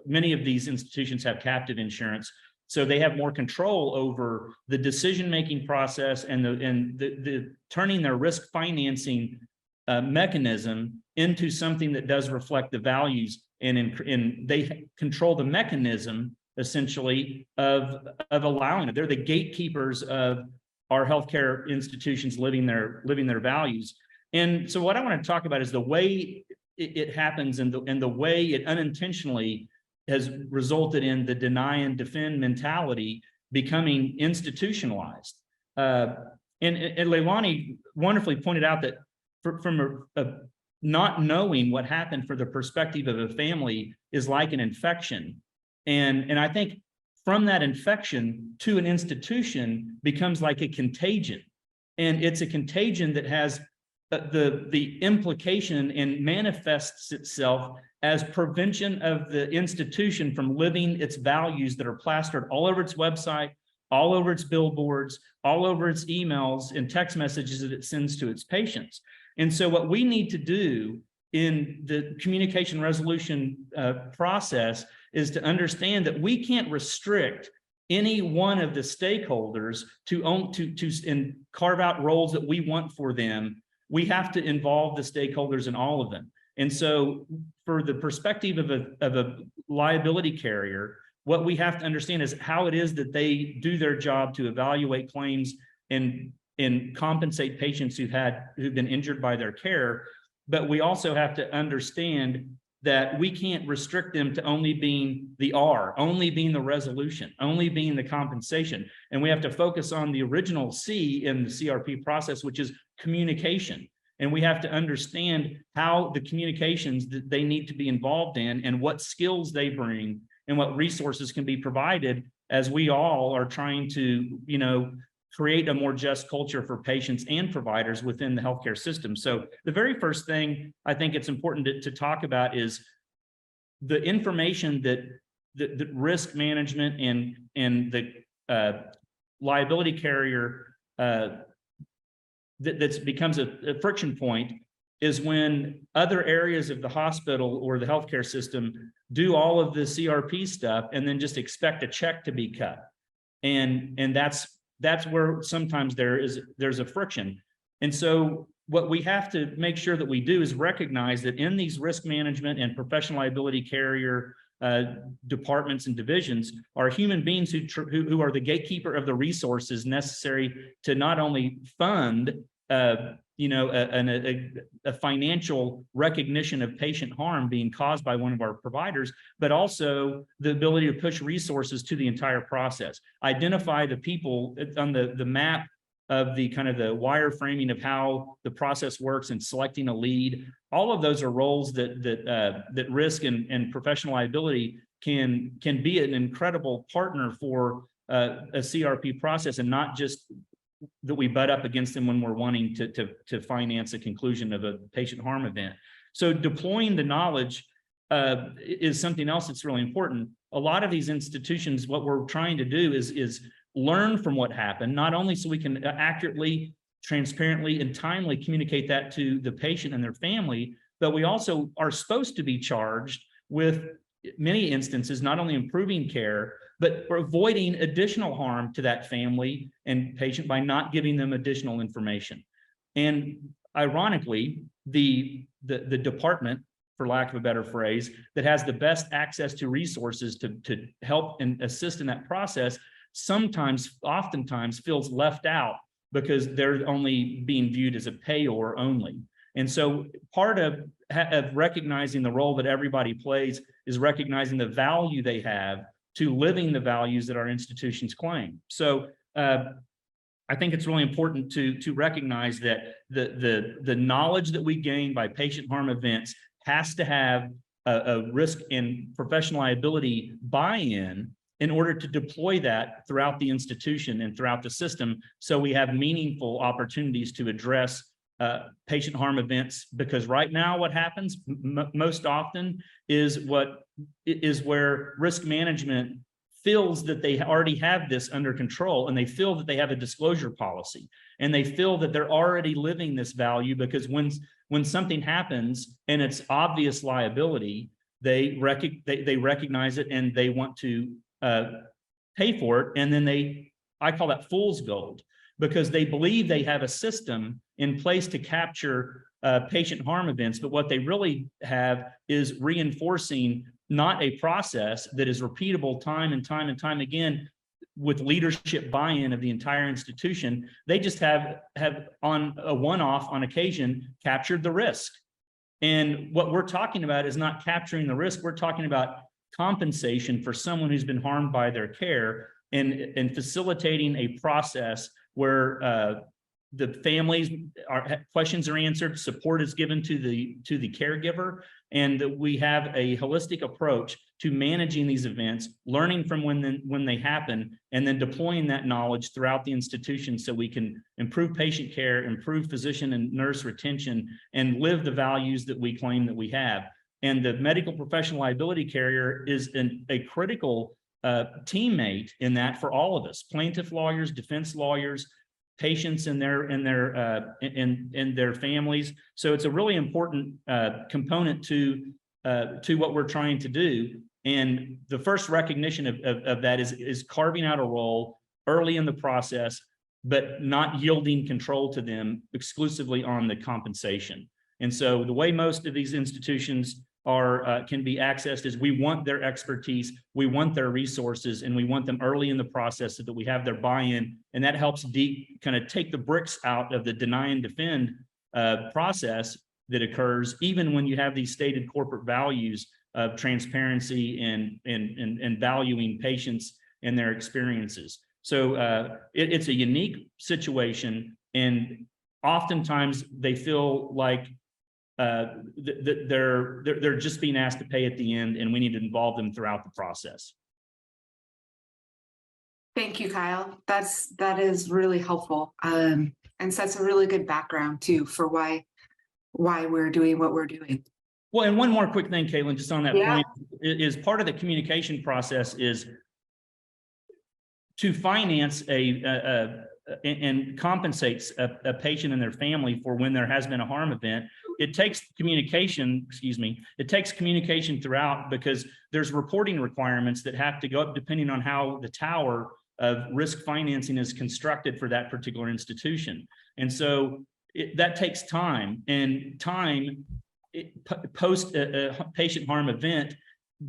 many of these institutions have captive insurance, so they have more control over the decision-making process and the turning their risk financing mechanism into something that does reflect the values, and they control the mechanism essentially of allowing it. They're the gatekeepers of our healthcare institutions living their values. And so what I want to talk about is the way it happens, and the way it unintentionally has resulted in the deny and defend mentality becoming institutionalized. And Leilani wonderfully pointed out that from not knowing what happened for the perspective of a family is like an infection. And I think from that infection to an institution becomes like a contagion. And it's a contagion that has the implication and manifests itself as prevention of the institution from living its values that are plastered all over its website, all over its billboards, all over its emails and text messages that it sends to its patients. And so what we need to do in the communication resolution process is to understand that we can't restrict any one of the stakeholders and carve out roles that we want for them. We have to involve the stakeholders in all of them. And so for the perspective of a liability carrier, what we have to understand is how it is that they do their job to evaluate claims and compensate patients who've been injured by their care. But we also have to understand that we can't restrict them to only being the R, only being the resolution, only being the compensation. And we have to focus on the original C in the CRP process, which is communication. And we have to understand how the communications that they need to be involved in and what skills they bring and what resources can be provided as we all are trying to, create a more just culture for patients and providers within the healthcare system. So the very first thing I think it's important to talk about is the information that the risk management and the liability carrier that becomes a friction point is when other areas of the hospital or the healthcare system do all of the CRP stuff and then just expect a check to be cut. And that's where sometimes there's a friction. And so what we have to make sure that we do is recognize that in these risk management and professional liability carrier departments and divisions are human beings who are the gatekeeper of the resources necessary to not only fund a financial recognition of patient harm being caused by one of our providers, but also the ability to push resources to the entire process, identify the people on the map of the kind of the wireframing of how the process works and selecting a lead. All of those are roles that risk and professional liability can be an incredible partner for a CRP process, and not just that we butt up against them when we're wanting to finance a conclusion of a patient harm event. So deploying the knowledge is something else that's really important. A lot of these institutions, what we're trying to do is learn from what happened, not only so we can accurately, transparently, and timely communicate that to the patient and their family, but we also are supposed to be charged with many instances, not only improving care, but avoiding additional harm to that family and patient by not giving them additional information. And ironically, the department, for lack of a better phrase, that has the best access to resources to help and assist in that process, oftentimes feels left out because they're only being viewed as a payor only. And so part of recognizing the role that everybody plays is recognizing the value they have to living the values that our institutions claim. So I think it's really important to recognize that the knowledge that we gain by patient harm events has to have a risk and professional liability buy-in in order to deploy that throughout the institution and throughout the system, so we have meaningful opportunities to address patient harm events. Because right now what happens most often is where risk management feels that they already have this under control, and they feel that they have a disclosure policy, and they feel that they're already living this value, because when something happens and it's obvious liability, they recognize it and they want to pay for it. And then I call that fool's gold, because they believe they have a system in place to capture patient harm events, but what they really have is reinforcing not a process that is repeatable time and time again with leadership buy-in of the entire institution. They just have on a one-off on occasion captured the risk. And what we're talking about is not capturing the risk. We're talking about compensation for someone who's been harmed by their care, and facilitating a process where the families questions are answered, support is given to the caregiver, and that we have a holistic approach to managing these events, learning from when they happen, and then deploying that knowledge throughout the institution so we can improve patient care, improve physician and nurse retention, and live the values that we claim that we have. And the medical professional liability carrier is a critical teammate in that for all of us: plaintiff lawyers, defense lawyers, patients and their families. So it's a really important component to what we're trying to do. And the first recognition of that is carving out a role early in the process, but not yielding control to them exclusively on the compensation. And so the way most of these institutions can be accessed is we want their expertise, we want their resources, and we want them early in the process so that we have their buy-in, and that helps kind of take the bricks out of the deny and defend process that occurs even when you have these stated corporate values of transparency and valuing patients and their experiences. So it's a unique situation, and oftentimes they feel like they're just being asked to pay at the end, and we need to involve them throughout the process. Thank you, Kyle. That is really helpful, and sets a really good background too for why we're doing what we're doing. Well, and one more quick thing, Caitlin, just on that point, is part of the communication process is to finance and compensates a patient and their family for when there has been a harm event. It takes communication, it takes communication throughout, because there's reporting requirements that have to go up depending on how the tower of risk financing is constructed for that particular institution. And so that takes time, and post a patient harm event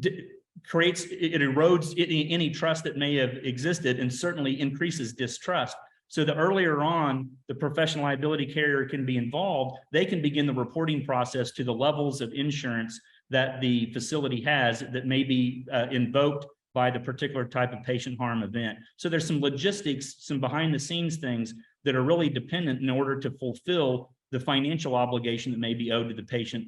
it erodes any trust that may have existed, and certainly increases distrust. So the earlier on the professional liability carrier can be involved, they can begin the reporting process to the levels of insurance that the facility has that may be invoked by the particular type of patient harm event. So there's some logistics, some behind the scenes things that are really dependent in order to fulfill the financial obligation that may be owed to the patient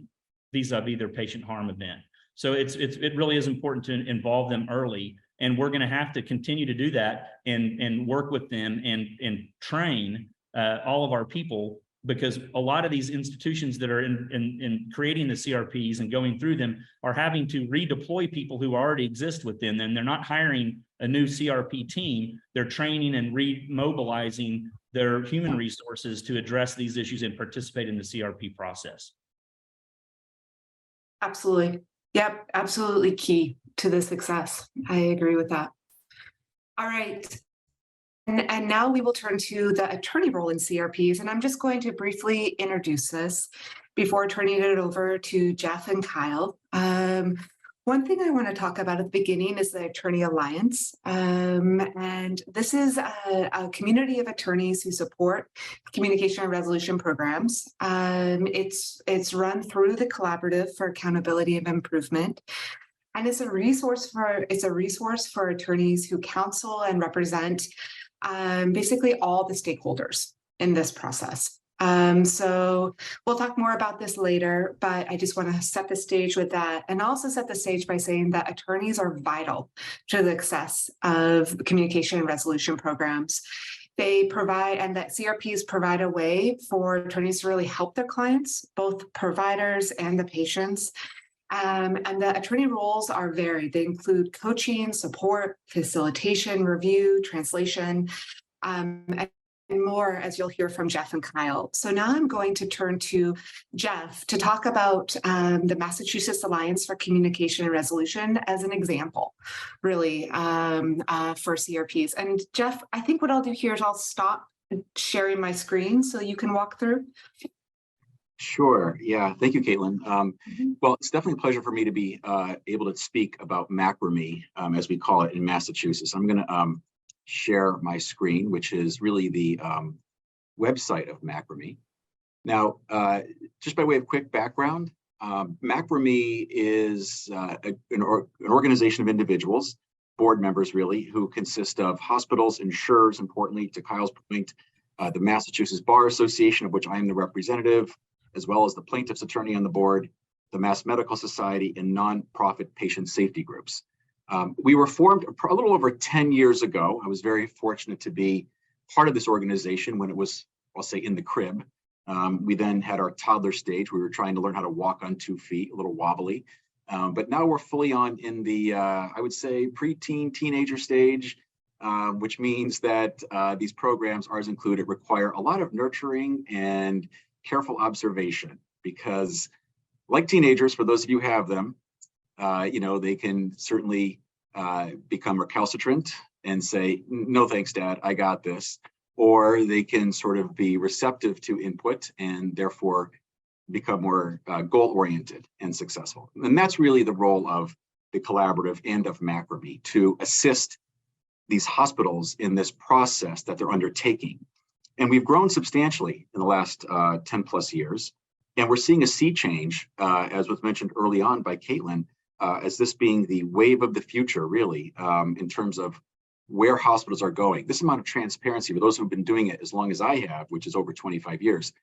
vis-a-vis their patient harm event. So it really is important to involve them early, and we're going to have to continue to do that and work with them and train all of our people, because a lot of these institutions that are in creating the CRPs and going through them are having to redeploy people who already exist within them. They're not hiring a new CRP team. They're training and remobilizing their human resources to address these issues and participate in the CRP process. Absolutely. Yep, absolutely key to the success. I agree with that. All right. And now we will turn to the attorney role in CRPs, and I'm just going to briefly introduce this before turning it over to Jeff and Kyle. One thing I want to talk about at the beginning is the Attorney Alliance, and this is a community of attorneys who support communication and resolution programs. It's run through the Collaborative for Accountability and Improvement. And it's a resource for attorneys who counsel and represent basically all the stakeholders in this process. So we'll talk more about this later, but I just want to set the stage with that, and also set the stage by saying that attorneys are vital to the success of communication and resolution programs. They provide, and that CRPs provide a way for attorneys to really help their clients, both providers and the patients. And the attorney roles are varied. They include coaching, support, facilitation, review, translation, and more, as you'll hear from Jeff and Kyle. So now I'm going to turn to Jeff to talk about the Massachusetts Alliance for Communication and Resolution as an example, really, for CRPs. And Jeff, I think what I'll do here is I'll stop sharing my screen so you can walk through. Sure. Yeah. Thank you, Caitlin. Well, it's definitely a pleasure for me to be able to speak about macrame, as we call it in Massachusetts. I'm going to share my screen, which is really the website of macrame. Now, just by way of quick background, macrame is an organization of individuals, board members really, who consist of hospitals, insurers, importantly, to Kyle's point, the Massachusetts Bar Association, of which I am the representative, as well as the plaintiff's attorney on the board, the Mass Medical Society, and nonprofit patient safety groups. We were formed a little over 10 years ago. I was very fortunate to be part of this organization when it was, I'll say, in the crib. We then had our toddler stage. We were trying to learn how to walk on 2 feet, a little wobbly. But now we're fully on in the, I would say, preteen, teenager stage, which means that these programs, ours included, require a lot of nurturing and careful observation, because like teenagers, for those of you who have them, they can certainly become recalcitrant and say, no, thanks, Dad, I got this. Or they can sort of be receptive to input and therefore become more goal-oriented and successful. And that's really the role of the collaborative and of macrame, to assist these hospitals in this process that they're undertaking. And we've grown substantially in the last 10 plus years. And we're seeing a sea change, as was mentioned early on by Caitlin, as this being the wave of the future, really, in terms of where hospitals are going. This amount of transparency, for those who've been doing it as long as I have, which is over 25 years,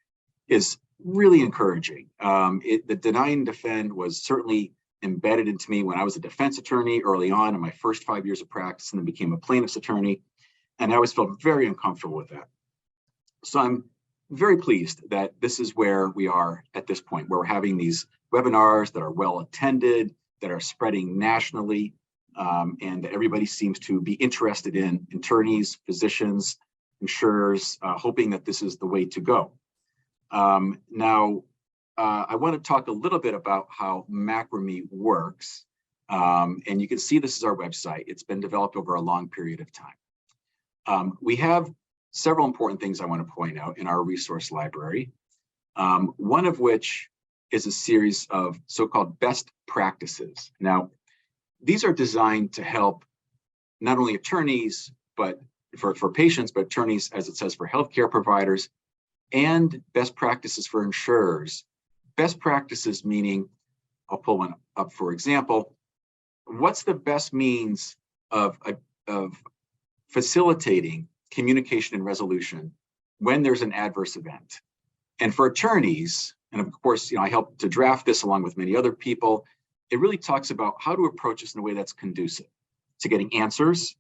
is really encouraging. The deny and defend was certainly embedded into me when I was a defense attorney early on in my first 5 years of practice, and then became a plaintiff's attorney. And I always felt very uncomfortable with that. So I'm very pleased that this is where we are at this point, where we're having these webinars that are well attended, that are spreading nationally, and that everybody seems to be interested in, attorneys, physicians, insurers, hoping that this is the way to go. Now, I want to talk a little bit about how macrame works. And you can see this is our website. It's been developed over a long period of time. We have several important things I want to point out in our resource library, one of which is a series of so-called best practices. Now, these are designed to help not only attorneys, but for patients, but attorneys, as it says, for healthcare providers, and best practices for insurers. Best practices meaning, I'll pull one up for example, what's the best means of facilitating communication and resolution when there's an adverse event? And for attorneys, and of course, I helped to draft this along with many other people, it really talks about how to approach this in a way that's conducive to getting answers,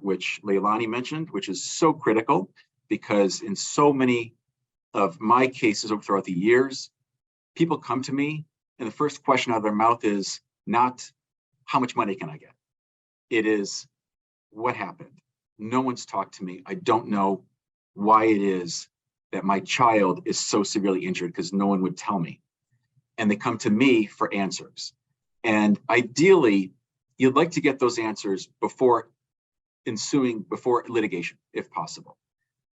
which Leilani mentioned, which is so critical because in so many of my cases throughout the years, people come to me and the first question out of their mouth is not, how much money can I get? It is, what happened? No one's talked to me. I don't know why it is that my child is so severely injured because no one would tell me. And they come to me for answers. And ideally, you'd like to get those answers before litigation, if possible.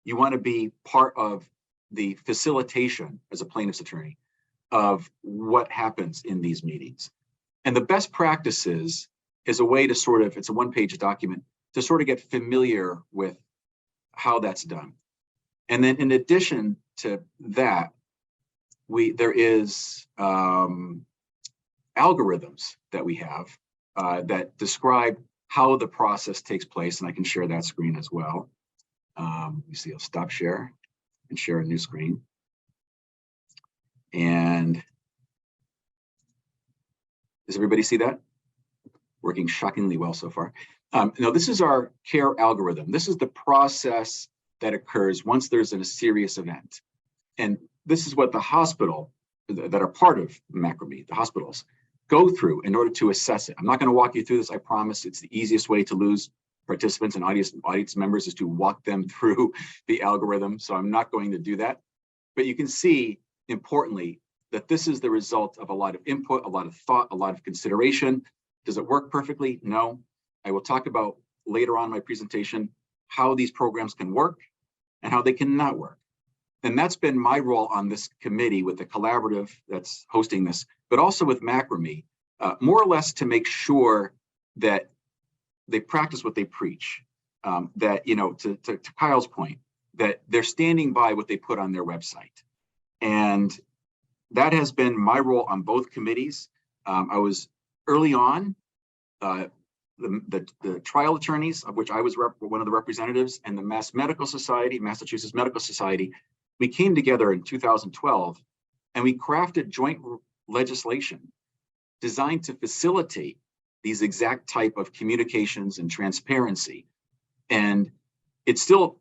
You want to be part of the facilitation as a plaintiff's attorney of what happens in these meetings. And the best practices is a way to sort of, it's a one-page document, to sort of get familiar with how that's done. And then in addition to that, there is algorithms that we have that describe how the process takes place. And I can share that screen as well. You see, I'll stop share and share a new screen. And does everybody see that? Working shockingly well so far. Now, this is our CARE algorithm. This is the process that occurs once there's a serious event. And this is what the hospital that are part of macrame, the hospitals, go through in order to assess it. I'm not going to walk you through this, I promise. It's the easiest way to lose participants and audience members is to walk them through the algorithm. So I'm not going to do that. But you can see, importantly, that this is the result of a lot of input, a lot of thought, a lot of consideration. Does it work perfectly? No. I will talk about later on in my presentation how these programs can work and how they cannot work. And that's been my role on this committee with the collaborative that's hosting this, but also with macrame, more or less to make sure that they practice what they preach. That, to Kyle's point, that they're standing by what they put on their website. And that has been my role on both committees. I was early on, the trial attorneys, of which I was one of the representatives, and the Massachusetts Medical Society, we came together in 2012 and we crafted joint legislation designed to facilitate these exact type of communications and transparency. And it's still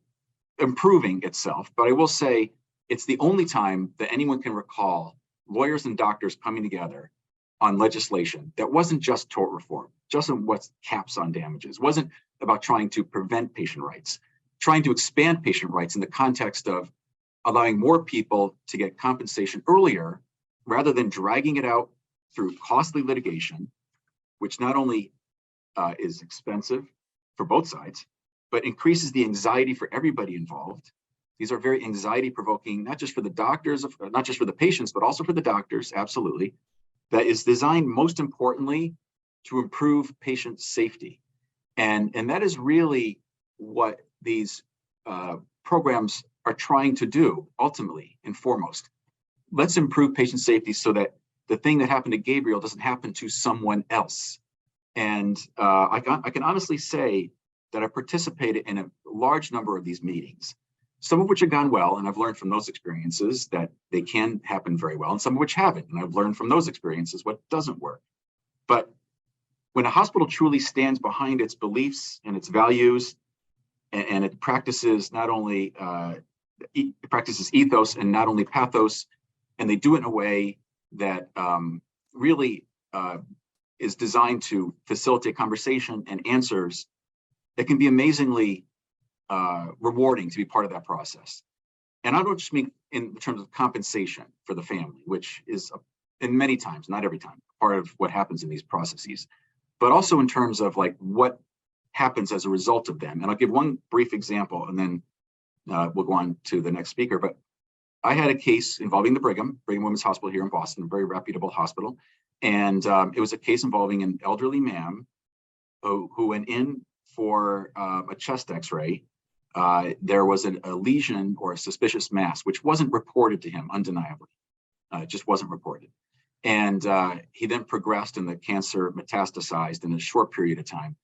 improving itself, but I will say it's the only time that anyone can recall lawyers and doctors coming together on legislation that wasn't just tort reform, just what's caps on damages, wasn't about trying to prevent patient rights, trying to expand patient rights in the context of allowing more people to get compensation earlier rather than dragging it out through costly litigation, which not only is expensive for both sides, but increases the anxiety for everybody involved. These are very anxiety provoking, not just for the doctors, not just for the patients, but also for the doctors, absolutely. That is designed most importantly to improve patient safety. And that is really what these programs are trying to do ultimately and foremost. Let's improve patient safety so that the thing that happened to Gabriel doesn't happen to someone else. And I can honestly say that I participated in a large number of these meetings, some of which have gone well, and I've learned from those experiences that they can happen very well, and some of which haven't, and I've learned from those experiences what doesn't work. But when a hospital truly stands behind its beliefs and its values, and it practices not only it practices ethos and not only pathos, and they do it in a way that really is designed to facilitate conversation and answers, it can be amazingly rewarding to be part of that process. And I don't just mean in terms of compensation for the family, which is in many times, not every time, part of what happens in these processes, but also in terms of like what happens as a result of them. And I'll give one brief example and then we'll go on to the next speaker. But I had a case involving the Brigham Women's Hospital here in Boston, a very reputable hospital. And it was a case involving an elderly ma'am who went in for a chest x-ray, there was a lesion or a suspicious mass, which wasn't reported to him undeniably. It just wasn't reported. And he then progressed and the cancer metastasized in a short period of time,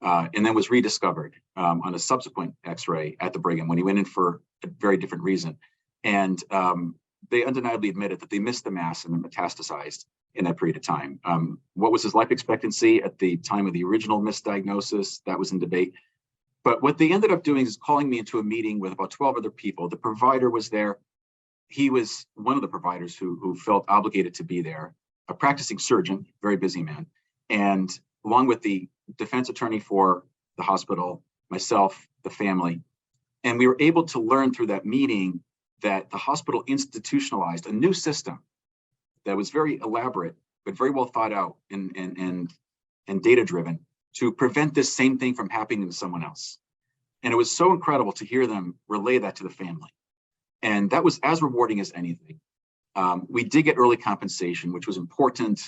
and then was rediscovered on a subsequent x-ray at the Brigham when he went in for a very different reason. And they undeniably admitted that they missed the mass and then metastasized in that period of time. What was his life expectancy at the time of the original misdiagnosis? That was in debate. But what they ended up doing is calling me into a meeting with about 12 other people. The provider was there. He was one of the providers who felt obligated to be there, a practicing surgeon, very busy man. And along with the defense attorney for the hospital, myself, the family. And we were able to learn through that meeting that the hospital institutionalized a new system that was very elaborate, but very well thought out and data driven to prevent this same thing from happening to someone else. And it was so incredible to hear them relay that to the family. And that was as rewarding as anything. We did get early compensation, which was important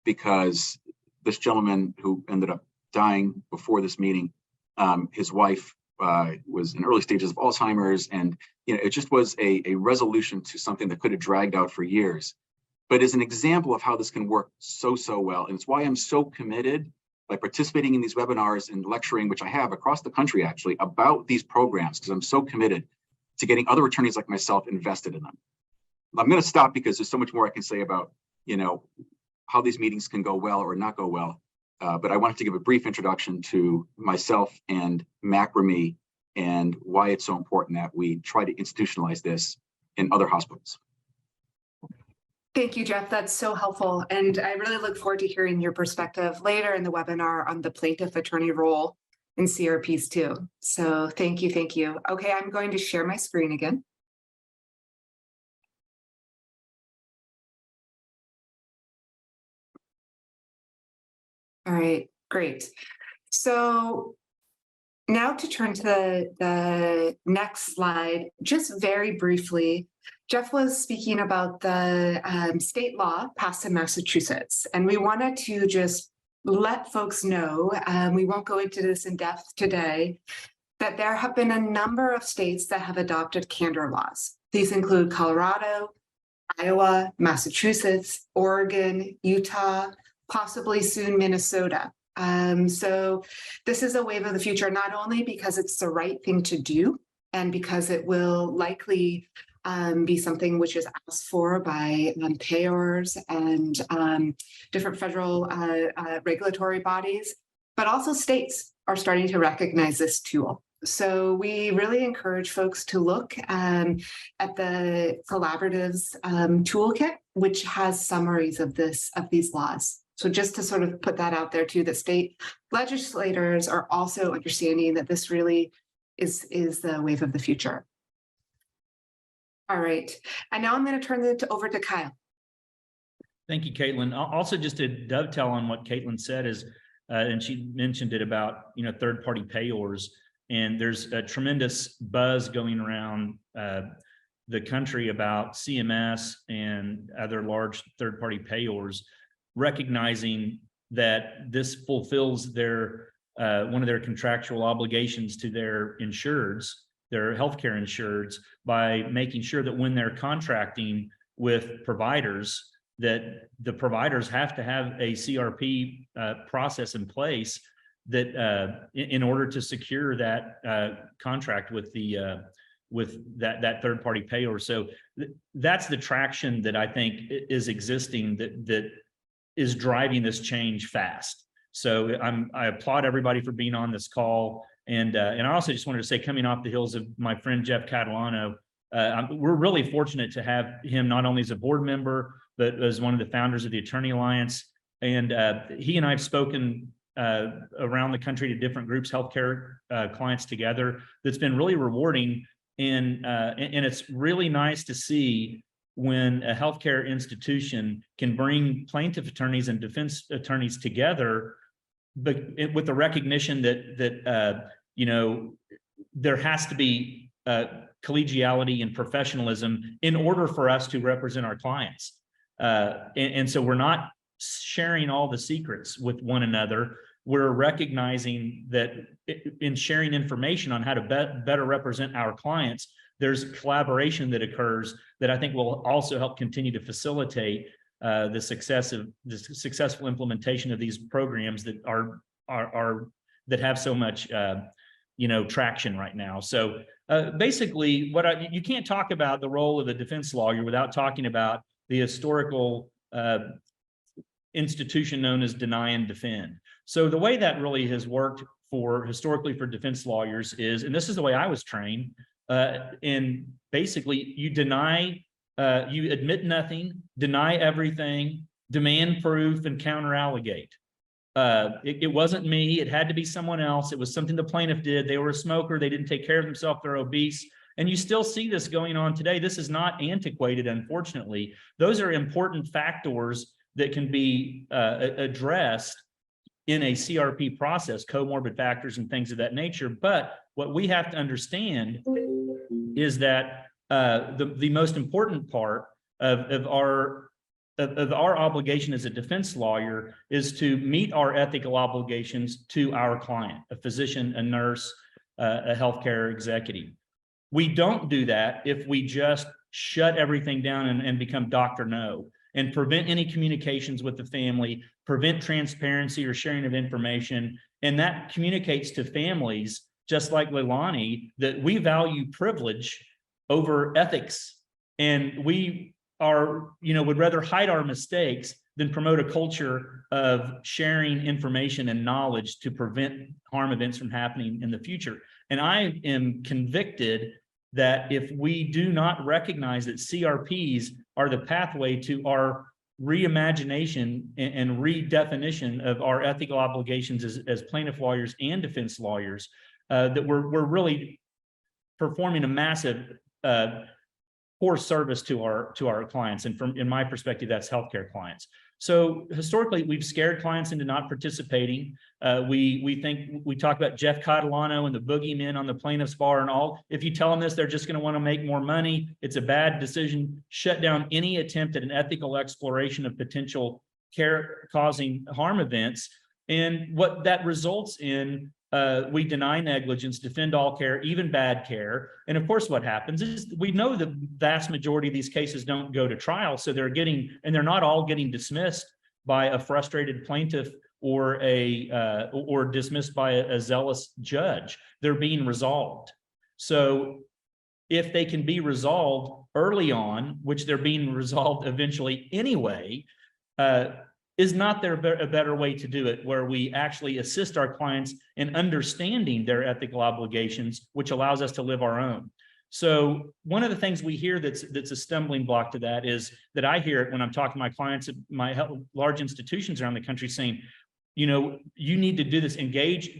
because this gentleman who ended up dying before this meeting, his wife was in early stages of Alzheimer's. And it just was a resolution to something that could have dragged out for years. But as an example of how this can work so well, and it's why I'm so committed by participating in these webinars and lecturing, which I have across the country actually, about these programs, because I'm so committed to getting other attorneys like myself invested in them. I'm going to stop because there's so much more I can say about, how these meetings can go well or not go well. But I wanted to give a brief introduction to myself and macrame and why it's so important that we try to institutionalize this in other hospitals. Thank you, Jeff. That's so helpful. And I really look forward to hearing your perspective later in the webinar on the plaintiff attorney role in CRPs too. So thank you, thank you. Okay, I'm going to share my screen again. All right, great. So now to turn to the next slide, just very briefly, Jeff was speaking about the state law passed in Massachusetts, and we wanted to just let folks know, we won't go into this in depth today, that there have been a number of states that have adopted candor laws. These include Colorado, Iowa, Massachusetts, Oregon, Utah, possibly soon Minnesota. So this is a wave of the future, not only because it's the right thing to do, and because it will likely be something which is asked for by payers and different federal regulatory bodies, but also states are starting to recognize this tool. So we really encourage folks to look at the Collaboratives toolkit, which has summaries of these laws. So just to sort of put that out there too, that state legislators are also understanding that this really is the wave of the future. All right, and now I'm going to turn it over to Kyle. Thank you, Caitlin. Also, just to dovetail on what Caitlin said is, and she mentioned it about, third-party payors, and there's a tremendous buzz going around the country about CMS and other large third-party payors recognizing that this fulfills their one of their contractual obligations to their insureds, their healthcare insureds, by making sure that when they're contracting with providers, that the providers have to have a CRP process in place that in order to secure that contract with the that third-party payer. So that's the traction that I think is existing that is driving this change fast. So I applaud everybody for being on this call. And I also just wanted to say, coming off the heels of my friend Jeff Catalano, we're really fortunate to have him not only as a board member, but as one of the founders of the Attorney Alliance. And he and I have spoken around the country to different groups, healthcare clients together. That's been really rewarding. And it's really nice to see when a healthcare institution can bring plaintiff attorneys and defense attorneys together, but with the recognition that there has to be collegiality and professionalism in order for us to represent our clients. And so we're not sharing all the secrets with one another. we're recognizing that in sharing information on how to better represent our clients, there's collaboration that occurs that I think will also help continue to facilitate the successful implementation of these programs that that have so much traction right now. So basically, you can't talk about the role of a defense lawyer without talking about the historical institution known as deny and defend. So the way that really has worked historically for defense lawyers is, and this is the way I was trained, and basically you deny, you admit nothing, deny everything, demand proof, and counter allegate. It wasn't me, it had to be someone else. It was something the plaintiff did. They were a smoker, they didn't take care of themselves, they're obese. And you still see this going on today. This is not antiquated, unfortunately. Those are important factors that can be addressed in a CRP process, comorbid factors and things of that nature. But what we have to understand is that the most important part of our obligation as a defense lawyer is to meet our ethical obligations to our client, a physician, a nurse, a healthcare executive. We don't do that if we just shut everything down and become Dr. No, and prevent any communications with the family, prevent transparency or sharing of information. And that communicates to families, just like Leilani, that we value privilege over ethics. And we would rather hide our mistakes than promote a culture of sharing information and knowledge to prevent harm events from happening in the future. And I am convicted that if we do not recognize that CRPs are the pathway to our reimagination and redefinition of our ethical obligations as plaintiff lawyers and defense lawyers, that we're really performing a massive poor service to our clients. And in my perspective, that's healthcare clients. So historically, we've scared clients into not participating. We talk about Jeff Catalano and the boogeymen on the plaintiff's bar and all. If you tell them this, they're just going to want to make more money. It's a bad decision. Shut down any attempt at an ethical exploration of potential care-causing harm events. And what that results in, we deny negligence, defend all care, even bad care. And of course, what happens is we know the vast majority of these cases don't go to trial. So they're not all getting dismissed by a frustrated plaintiff or dismissed by a zealous judge. They're being resolved. So if they can be resolved early on, which they're being resolved eventually anyway, is not there a better way to do it, where we actually assist our clients in understanding their ethical obligations, which allows us to live our own. So one of the things we hear that's a stumbling block to that is that I hear it when I'm talking to my clients at my large institutions around the country saying, you need to do this,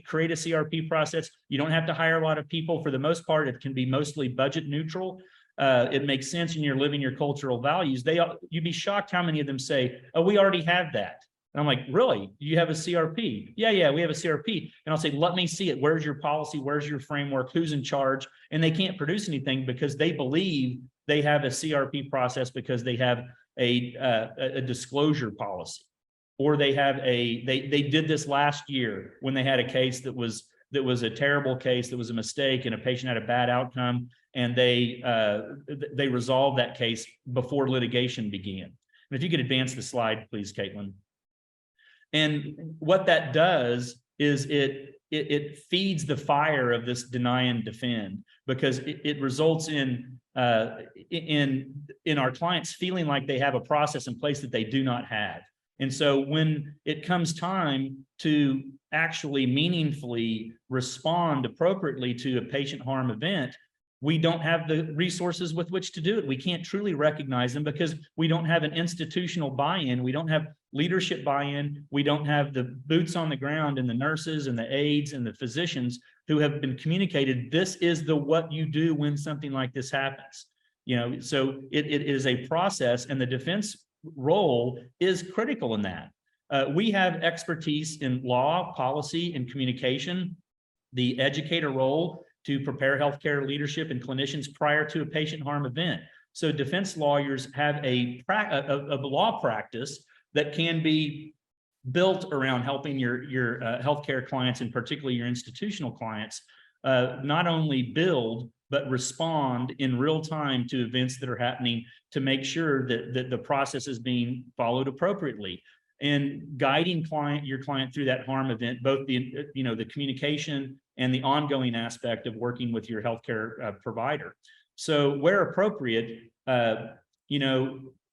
create a CRP process. You don't have to hire a lot of people. For the most part, it can be mostly budget neutral. It makes sense, and you're living your cultural values. You'd be shocked how many of them say, oh, we already have that. And I'm like, really? You have a CRP? Yeah, we have a CRP. And I'll say, let me see it. Where's your policy? Where's your framework? Who's in charge? And they can't produce anything because they believe they have a CRP process because they have a disclosure policy, or they have they did this last year when they had a case that was a terrible case, that was a mistake, and a patient had a bad outcome, and they resolved that case before litigation began. And if you could advance the slide, please, Caitlin. And what that does is it feeds the fire of this deny and defend, because it results in our clients feeling like they have a process in place that they do not have. And so when it comes time to actually meaningfully respond appropriately to a patient harm event, we don't have the resources with which to do it. We can't truly recognize them because we don't have an institutional buy-in. We don't have leadership buy-in. We don't have the boots on the ground and the nurses and the aides and the physicians who have been communicated. This is what you do when something like this happens. So it is a process, and the defense role is critical in that. We have expertise in law, policy, and communication, the educator role to prepare healthcare leadership and clinicians prior to a patient harm event. So defense lawyers have a law practice that can be built around helping your healthcare clients, and particularly your institutional clients, not only build, but respond in real time to events that are happening to make sure that the process is being followed appropriately, and guiding your client through that harm event, both the communication and the ongoing aspect of working with your healthcare provider. So where appropriate,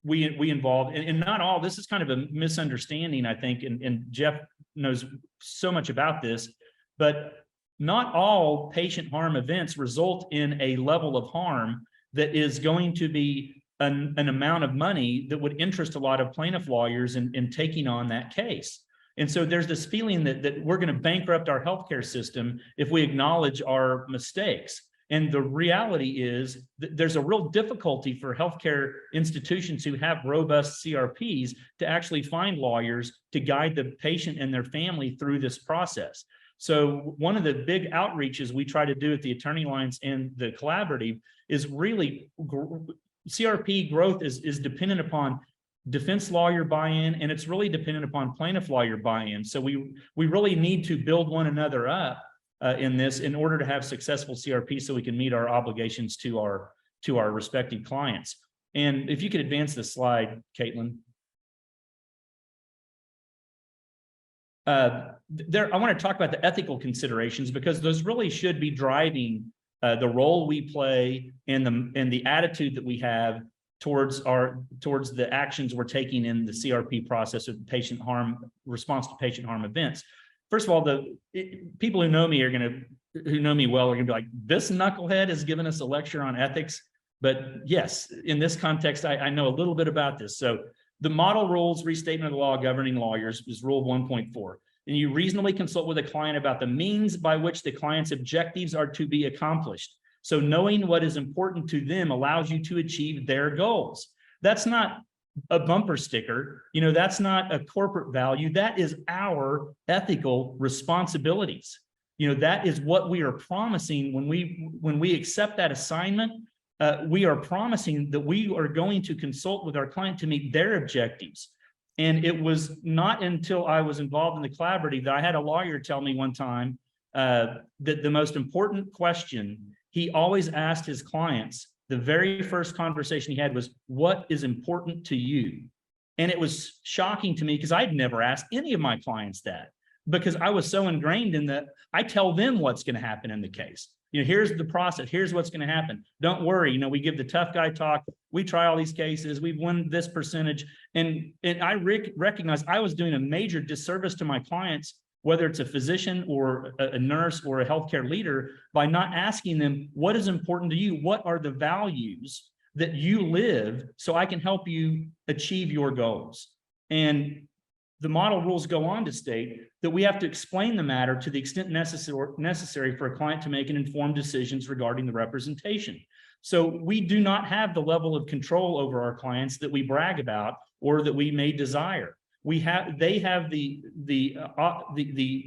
we involve, and not all, this is kind of a misunderstanding, I think, and Jeff knows so much about this, but not all patient harm events result in a level of harm that is going to be an amount of money that would interest a lot of plaintiff lawyers in taking on that case. And so there's this feeling that we're going to bankrupt our healthcare system if we acknowledge our mistakes. And the reality is that there's a real difficulty for healthcare institutions who have robust CRPs to actually find lawyers to guide the patient and their family through this process. So one of the big outreaches we try to do at the Attorney Alliance and the Collaborative is really CRP growth is dependent upon defense lawyer buy-in, and it's really dependent upon plaintiff lawyer buy-in. So we really need to build one another up in this in order to have successful CRP, so we can meet our obligations to our respective clients. And if you could advance the slide, Caitlin. I want to talk about the ethical considerations, because those really should be driving the role we play and the attitude that we have towards the actions we're taking in the CRP process of response to patient harm events. First of all, people who know me who know me well are gonna be like, this knucklehead has given us a lecture on ethics. But yes, in this context, I know a little bit about this. So the model rules restatement of the law governing lawyers is rule 1.4. And you reasonably consult with a client about the means by which the client's objectives are to be accomplished. So knowing what is important to them allows you to achieve their goals. That's not a bumper sticker. That's not a corporate value. That is our ethical responsibilities. That is what we are promising when we accept that assignment. We are promising that we are going to consult with our client to meet their objectives. And it was not until I was involved in the Collaborative that I had a lawyer tell me one time that the most important question he always asked his clients, the very first conversation he had was, what is important to you? And it was shocking to me because I'd never asked any of my clients that, because I was so ingrained in that I tell them what's going to happen in the case. Here's the process. Here's what's going to happen. Don't worry. We give the tough guy talk. We try all these cases. We've won this percentage. And I recognize I was doing a major disservice to my clients, whether it's a physician or a nurse or a healthcare leader, by not asking them, what is important to you? What are the values that you live so I can help you achieve your goals? And the model rules go on to state that we have to explain the matter to the extent necessary for a client to make an informed decisions regarding the representation. So we do not have the level of control over our clients that we brag about or that we may desire. They have the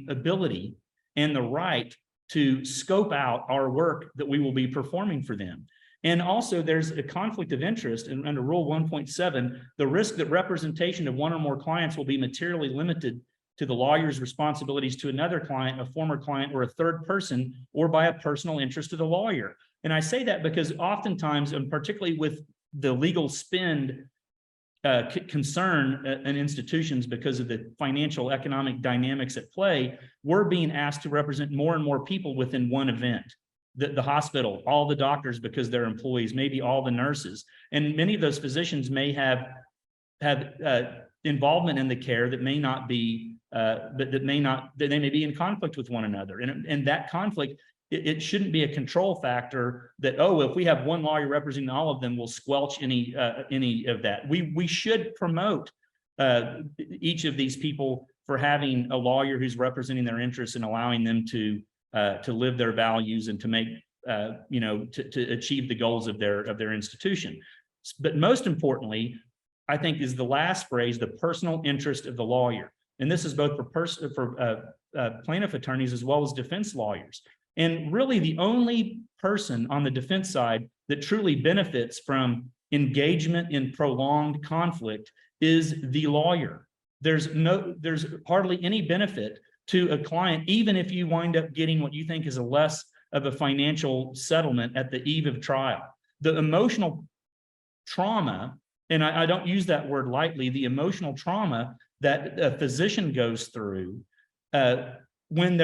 ability and the right to scope out our work that we will be performing for them. And also there's a conflict of interest, and under Rule 1.7, the risk that representation of one or more clients will be materially limited to the lawyer's responsibilities to another client, a former client, or a third person, or by a personal interest of the lawyer. And I say that because oftentimes, and particularly with the legal spend concern in institutions because of the financial economic dynamics at play, we're being asked to represent more and more people within one event. The hospital, all the doctors because they're employees, maybe all the nurses. And many of those physicians may have involvement in the care that may not be, that they may be in conflict with one another. And that conflict, it shouldn't be a control factor that, oh, if we have one lawyer representing all of them, we'll squelch any of that. We should promote each of these people for having a lawyer who's representing their interests and allowing them to live their values and to make, to achieve the goals of their institution. But most importantly, I think is the last phrase, the personal interest of the lawyer. And this is both for plaintiff attorneys as well as defense lawyers. And really the only person on the defense side that truly benefits from engagement in prolonged conflict is the lawyer. there's hardly any benefit to a client, even if you wind up getting what you think is a less of a financial settlement at the eve of trial. The emotional trauma, and I don't use that word lightly, the emotional trauma that a physician goes through when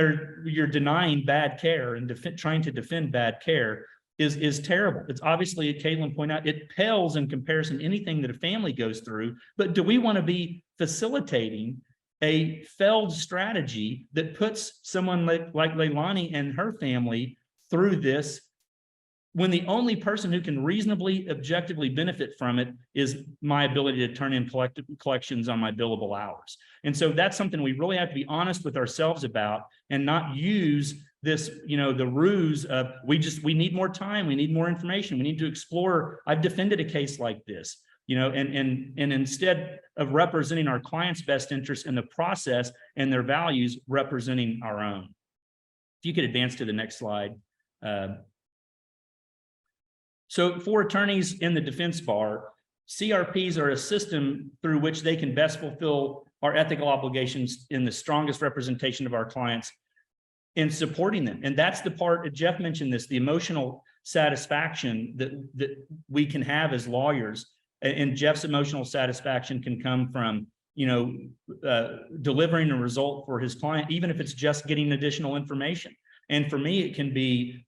you're denying bad care and trying to defend bad care is terrible. It's obviously, as Caitlin pointed out, it pales in comparison to anything that a family goes through. But do we want to be facilitating a failed strategy that puts someone like Leilani and her family through this, when the only person who can reasonably, objectively benefit from it is my ability to turn in collections on my billable hours? And so that's something we really have to be honest with ourselves about, and not use this, the ruse of we need more time, we need more information, we need to explore. I've defended a case like this, and instead of representing our clients' best interests in the process and their values, representing our own. If you could advance to the next slide. So for attorneys in the defense bar, CRPs are a system through which they can best fulfill our ethical obligations in the strongest representation of our clients in supporting them. And that's the part, Jeff mentioned this, the emotional satisfaction that we can have as lawyers. And Jeff's emotional satisfaction can come from, delivering a result for his client, even if it's just getting additional information. And for me, it can be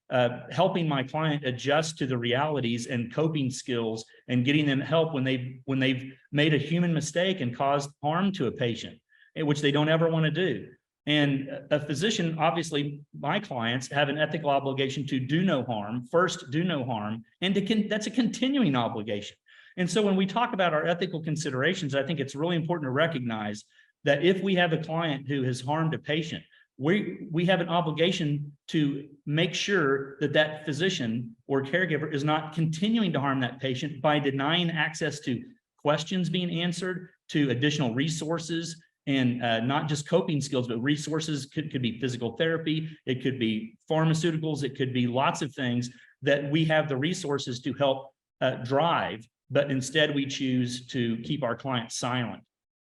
helping my client adjust to the realities and coping skills, and getting them help when they've made a human mistake and caused harm to a patient, which they don't ever want to do. And a physician, obviously, my clients have an ethical obligation to do no harm, first do no harm, and that's a continuing obligation. And so when we talk about our ethical considerations, I think it's really important to recognize that if we have a client who has harmed a patient, we have an obligation to make sure that that physician or caregiver is not continuing to harm that patient by denying access to questions being answered, to additional resources, and not just coping skills, but resources. Could be physical therapy, it could be pharmaceuticals, it could be lots of things that we have the resources to help drive, but instead we choose to keep our clients silent.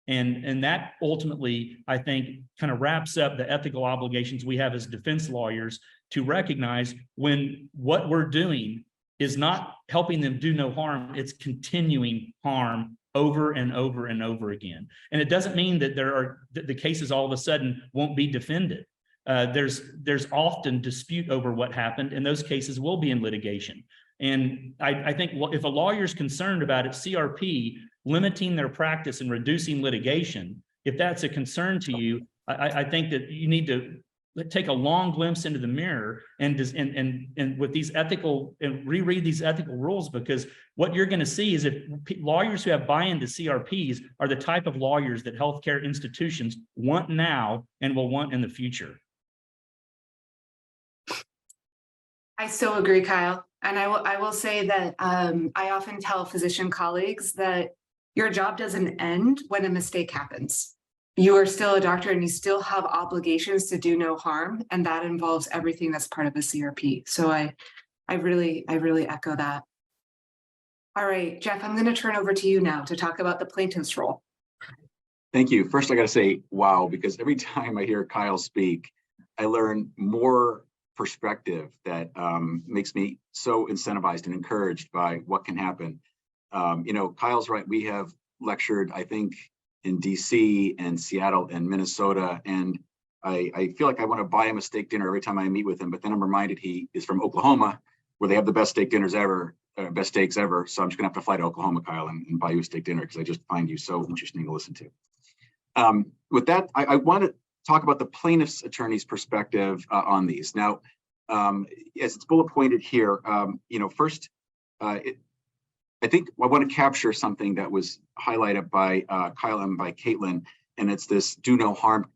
And that ultimately, I think, kind of wraps up the ethical obligations we have as defense lawyers to recognize when what we're doing is not helping them do no harm, it's continuing harm over and over and over again. And it doesn't mean that the cases all of a sudden won't be defended. There's often dispute over what happened, and those cases will be in litigation. And I think if a lawyer's concerned about it, CRP limiting their practice and reducing litigation, if that's a concern to you, I think that you need to take a long glimpse into the mirror and with these ethical, and reread these ethical rules, because what you're going to see is if lawyers who have buy-in to CRPs are the type of lawyers that healthcare institutions want now and will want in the future. I so agree, Kyle. And I will say that I often tell physician colleagues that your job doesn't end when a mistake happens. You are still a doctor and you still have obligations to do no harm. And that involves everything that's part of a CRP. So I really echo that. All right, Jeff, I'm going to turn over to you now to talk about the plaintiff's role. Thank you. First, I got to say, wow, because every time I hear Kyle speak, I learn more perspective that makes me so incentivized and encouraged by what can happen. Kyle's right. We have lectured, I think, in DC and Seattle and Minnesota, and I feel like I want to buy him a steak dinner every time I meet with him, but then I'm reminded he is from Oklahoma, where they have the best steak dinners ever, best steaks ever. So I'm just gonna have to fly to Oklahoma, Kyle, and buy you a steak dinner, because I just find you so interesting to listen to. With that, I want to talk about the plaintiff's attorney's perspective on these. Now, as it's bullet pointed here, first, I think I want to capture something that was highlighted by Kyle and by Caitlin, and it's this do no harm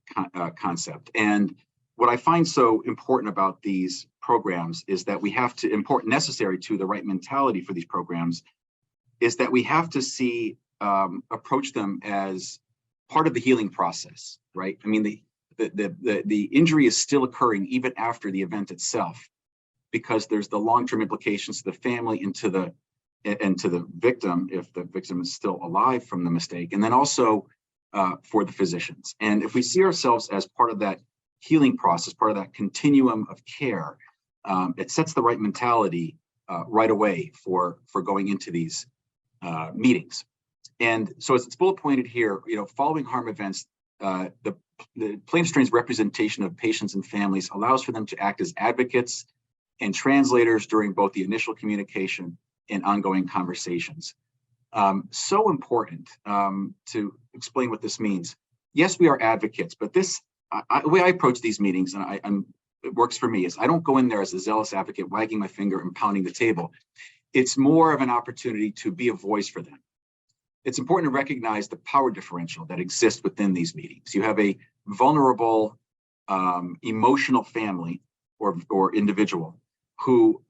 concept. And what I find so important about these programs is that we have to, necessary to the right mentality for these programs, is that we have to approach them as part of the healing process, right? I mean, the injury is still occurring even after the event itself, because there's the long-term implications to the family and to the victim, if the victim is still alive from the mistake. And then also for the physicians. And if we see ourselves as part of that healing process, part of that continuum of care, it sets the right mentality right away for going into these meetings. And so as it's bullet pointed here, following harm events, the plaintiff's attorney's representation of patients and families allows for them to act as advocates and translators during both the initial communication and ongoing conversations. So important to explain what this means. Yes, we are advocates, but the way I approach these meetings, and it works for me, is I don't go in there as a zealous advocate, wagging my finger and pounding the table. It's more of an opportunity to be a voice for them. It's important to recognize the power differential that exists within these meetings. You have a vulnerable, emotional family or individual who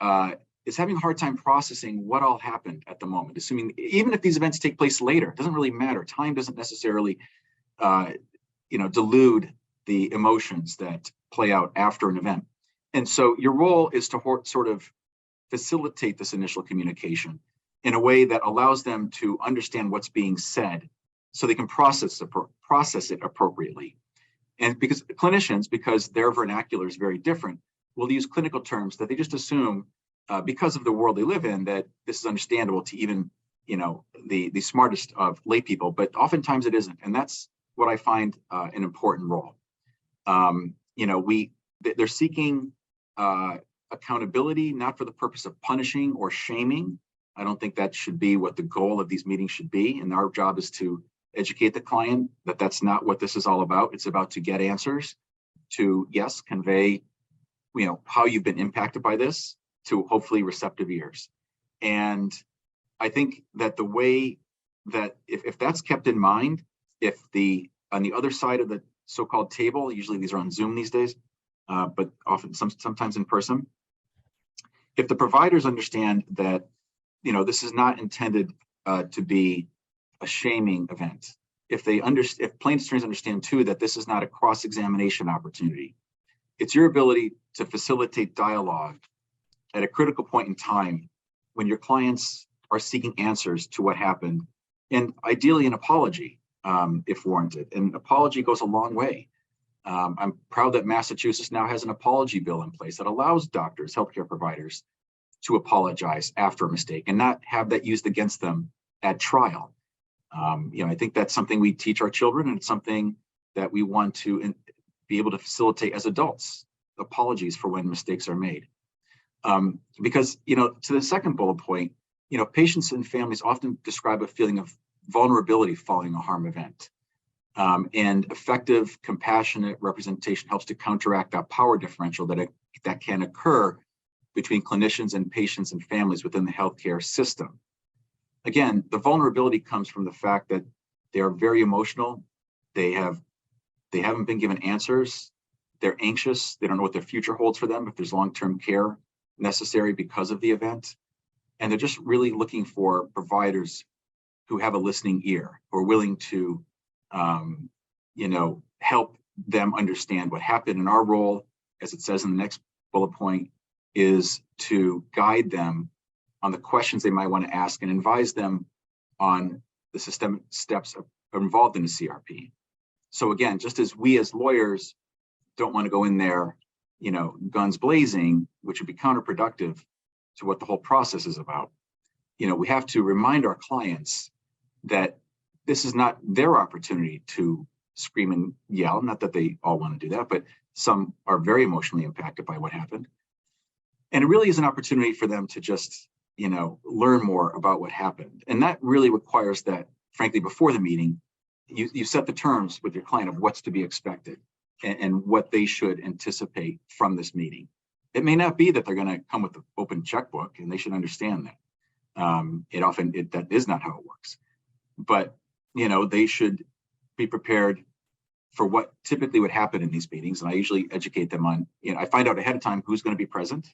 is having a hard time processing what all happened at the moment, assuming even if these events take place later, it doesn't really matter. Time doesn't necessarily delude the emotions that play out after an event. And so your role is to sort of facilitate this initial communication in a way that allows them to understand what's being said so they can process it appropriately. And because clinicians, because their vernacular is very different, will use clinical terms that they just assume because of the world they live in, that this is understandable to even, the smartest of lay people, but oftentimes it isn't. And that's what I find an important role. They're seeking accountability, not for the purpose of punishing or shaming. I don't think that should be what the goal of these meetings should be. And our job is to educate the client that that's not what this is all about. It's about to get answers, to, yes, convey, how you've been impacted by this to hopefully receptive ears. And I think that the way that if that's kept in mind, if on the other side of the so-called table, usually these are on Zoom these days, but often sometimes in person, if the providers understand that this is not intended to be a shaming event, if plaintiffs' attorneys understand too that this is not a cross-examination opportunity, it's your ability to facilitate dialogue at a critical point in time when your clients are seeking answers to what happened, and ideally an apology if warranted. And apology goes a long way. I'm proud that Massachusetts now has an apology bill in place that allows doctors, healthcare providers, to apologize after a mistake and not have that used against them at trial. I think that's something we teach our children, and it's something that we want to be able to facilitate as adults, apologies for when mistakes are made. Because, to the second bullet point, patients and families often describe a feeling of vulnerability following a harm event. And effective, compassionate representation helps to counteract that power differential that can occur between clinicians and patients and families within the healthcare system. Again, the vulnerability comes from the fact that they are very emotional. They haven't been given answers. They're anxious. They don't know what their future holds for them, if there's long-term care necessary because of the event. And they're just really looking for providers who have a listening ear, who are willing to, help them understand what happened. And our role, as it says in the next bullet point, is to guide them on the questions they might want to ask and advise them on the systemic steps involved in the CRP. So again, just as we as lawyers don't want to go in there, guns blazing, which would be counterproductive to what the whole process is about, we have to remind our clients that this is not their opportunity to scream and yell. Not that they all want to do that, but some are very emotionally impacted by what happened. And it really is an opportunity for them to just, learn more about what happened. And that really requires that, frankly, before the meeting, you set the terms with your client of what's to be expected and what they should anticipate from this meeting. It may not be that they're going to come with an open checkbook, and they should understand that. That is not how it works. But, they should be prepared for what typically would happen in these meetings. And I usually educate them on, I find out ahead of time who's going to be present.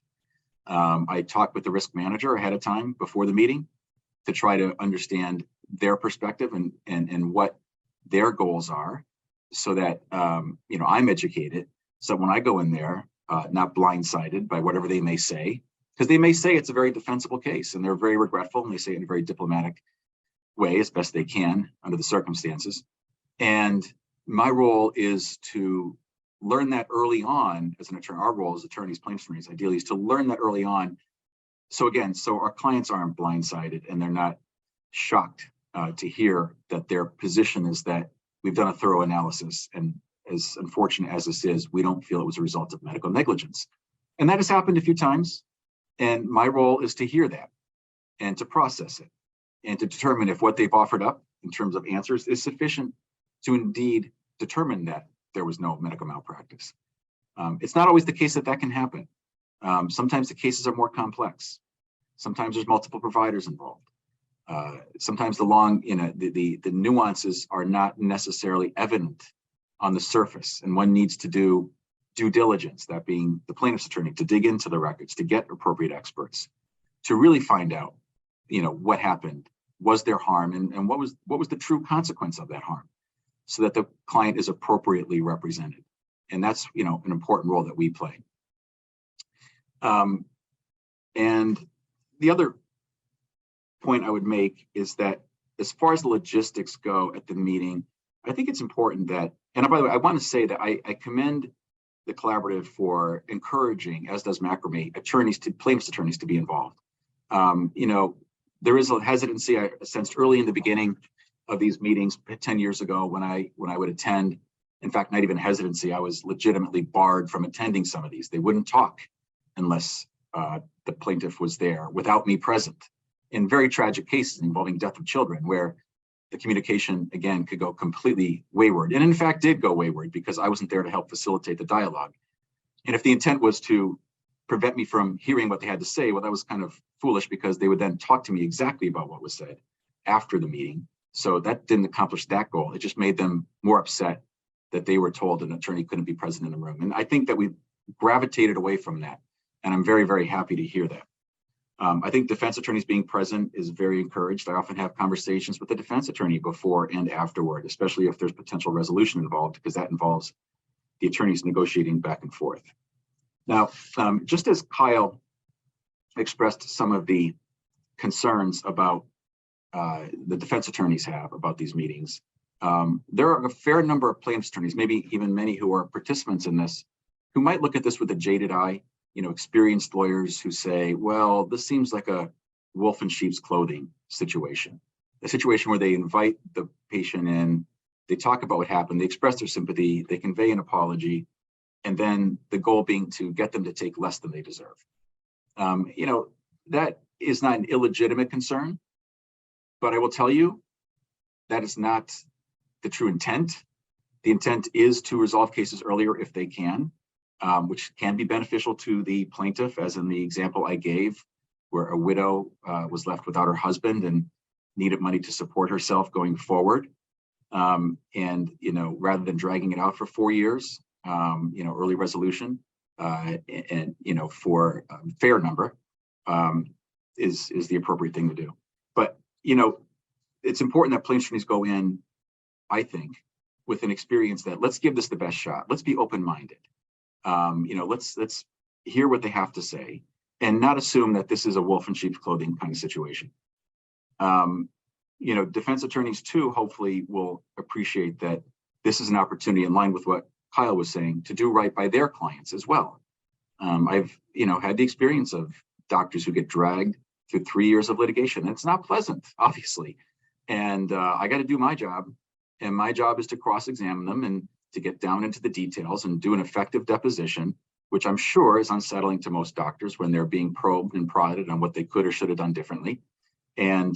I talk with the risk manager ahead of time before the meeting to try to understand their perspective and what their goals are, so that, I'm educated. So when I go in there, not blindsided by whatever they may say, because they may say it's a very defensible case and they're very regretful, and they say it in a very diplomatic way as best they can under the circumstances. And my role is to learn that early on as an attorney. Our role as attorneys, plaintiffs' attorneys, ideally, is to learn that early on. So again, so our clients aren't blindsided and they're not shocked to hear that their position is that we've done a thorough analysis, and as unfortunate as this is, we don't feel it was a result of medical negligence. And that has happened a few times. And my role is to hear that and to process it and to determine if what they've offered up in terms of answers is sufficient to indeed determine that there was no medical malpractice. It's not always the case that that can happen. Sometimes the cases are more complex. Sometimes there's multiple providers involved. Sometimes the nuances are not necessarily evident on the surface, and one needs to do due diligence, that being the plaintiff's attorney, to dig into the records, to get appropriate experts, to really find out, what happened, was there harm, and what was the true consequence of that harm, so that the client is appropriately represented. And that's, an important role that we play. And the other point I would make is that as far as the logistics go at the meeting, I think it's important that, and by the way, I want to say that I commend the collaborative for encouraging, as does Macrame, plaintiffs' attorneys to be involved. There is a hesitancy I sensed early in the beginning of these meetings 10 years ago when I would attend. In fact, not even hesitancy, I was legitimately barred from attending some of these. They wouldn't talk unless the plaintiff was there without me present, in very tragic cases involving death of children, where the communication, again, could go completely wayward. And in fact, did go wayward because I wasn't there to help facilitate the dialogue. And if the intent was to prevent me from hearing what they had to say, well, that was kind of foolish, because they would then talk to me exactly about what was said after the meeting. So that didn't accomplish that goal. It just made them more upset that they were told an attorney couldn't be present in the room. And I think that we gravitated away from that. And I'm very, very happy to hear that. I think defense attorneys being present is very encouraged. I often have conversations with the defense attorney before and afterward, especially if there's potential resolution involved, because that involves the attorneys negotiating back and forth. Now, just as Kyle expressed some of the concerns about the defense attorneys have about these meetings, there are a fair number of plaintiffs attorneys, maybe even many who are participants in this, who might look at this with a jaded eye. Experienced lawyers who say, well, this seems like a wolf in sheep's clothing situation, a situation where they invite the patient in, they talk about what happened, they express their sympathy, they convey an apology, and then the goal being to get them to take less than they deserve. That is not an illegitimate concern, but I will tell you that is not the true intent. The intent is to resolve cases earlier if they can. Which can be beneficial to the plaintiff, as in the example I gave, where a widow was left without her husband and needed money to support herself going forward. And, rather than dragging it out for 4 years, early resolution and, for a fair number is the appropriate thing to do. But, it's important that plaintiffs attorneys go in, I think, with an experience that let's give this the best shot. Let's be open-minded. Let's hear what they have to say and not assume that this is a wolf in sheep's clothing kind of situation. Defense attorneys too, hopefully will appreciate that this is an opportunity, in line with what Kyle was saying, to do right by their clients as well. I've, had the experience of doctors who get dragged through 3 years of litigation. And it's not pleasant, obviously. And I got to do my job, and my job is to cross-examine them and to get down into the details and do an effective deposition, which I'm sure is unsettling to most doctors when they're being probed and prodded on what they could or should have done differently. And,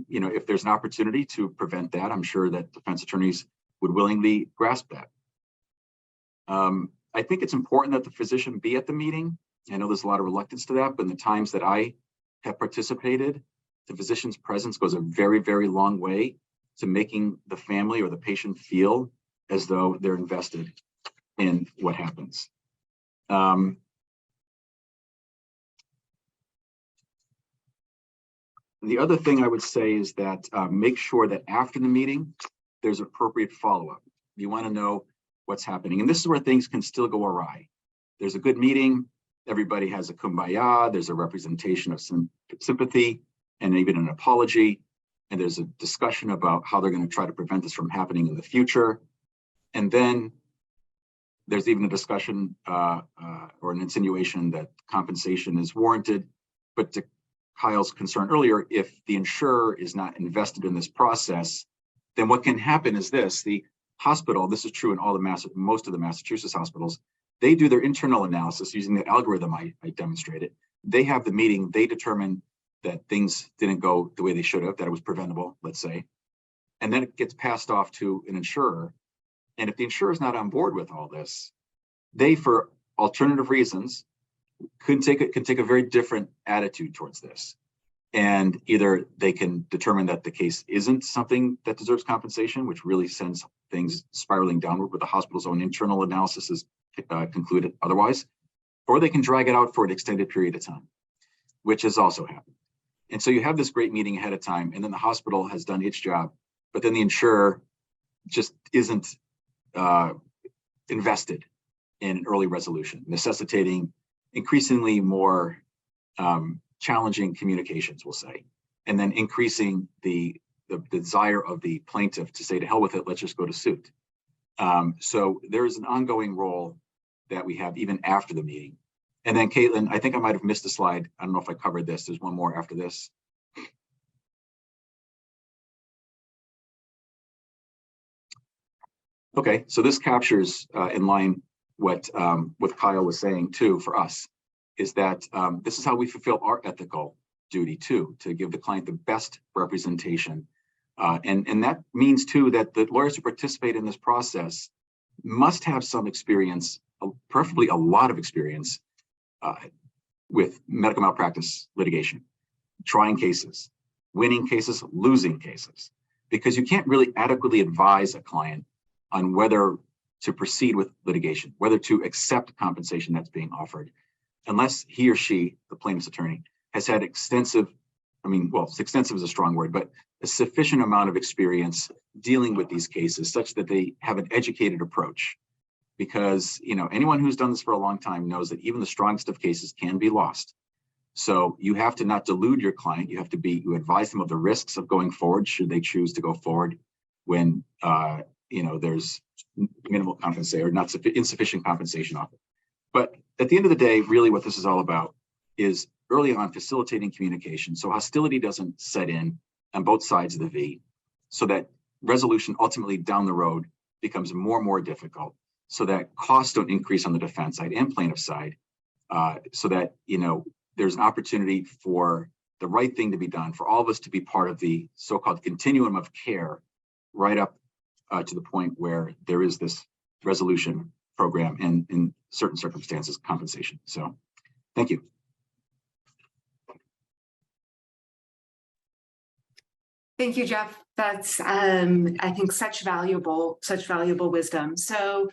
if there's an opportunity to prevent that, I'm sure that defense attorneys would willingly grasp that. I think it's important that the physician be at the meeting. I know there's a lot of reluctance to that, but in the times that I have participated, the physician's presence goes a very, very long way to making the family or the patient feel as though they're invested in what happens. The other thing I would say is that make sure that after the meeting, there's appropriate follow-up. You want to know what's happening. And this is where things can still go awry. There's a good meeting. Everybody has a kumbaya. There's a representation of some sympathy and even an apology. and there's a discussion about how they're going to try to prevent this from happening in the future. And then there's even a discussion or an insinuation that compensation is warranted. But to Kyle's concern earlier, if the insurer is not invested in this process, then what can happen is this: the hospital, this is true in all most of the Massachusetts hospitals, they do their internal analysis using the algorithm I demonstrated. They have the meeting, they determine that things didn't go the way they should have, that it was preventable, let's say. And then it gets passed off to an insurer. And if the insurer is not on board with all this, they, for alternative reasons, can take a very different attitude towards this. And either they can determine that the case isn't something that deserves compensation, which really sends things spiraling downward with the hospital's own internal analysis is concluded otherwise, or they can drag it out for an extended period of time, which has also happened. And so you have this great meeting ahead of time, and then the hospital has done its job, but then the insurer just isn't invested in early resolution, necessitating increasingly more challenging communications, we'll say, and then increasing the desire of the plaintiff to say, to hell with it, let's just go to suit. So there is an ongoing role that we have even after the meeting. And then Caitlin, I think I might have missed a slide. I don't know if I covered this. There's one more after this. Okay, so this captures in line what Kyle was saying too for us, is that this is how we fulfill our ethical duty too, to give the client the best representation. And that means too that the lawyers who participate in this process must have some experience, preferably a lot of experience with medical malpractice litigation, trying cases, winning cases, losing cases, because you can't really adequately advise a client on whether to proceed with litigation, whether to accept compensation that's being offered, unless he or she, the plaintiff's attorney, has had extensive, extensive is a strong word, but a sufficient amount of experience dealing with these cases such that they have an educated approach. Because anyone who's done this for a long time knows that even the strongest of cases can be lost. So you have to not delude your client. You advise them of the risks of going forward should they choose to go forward when there's minimal compensation or not insufficient compensation offered. But at the end of the day, really what this is all about is early on facilitating communication so hostility doesn't set in on both sides of the V, so that resolution ultimately down the road becomes more and more difficult, so that costs don't increase on the defense side and plaintiff side, so that there's an opportunity for the right thing to be done, for all of us to be part of the so-called continuum of care, right up to the point where there is this resolution program and in certain circumstances compensation. So thank you. Thank you, Jeff. That's I think such valuable wisdom. So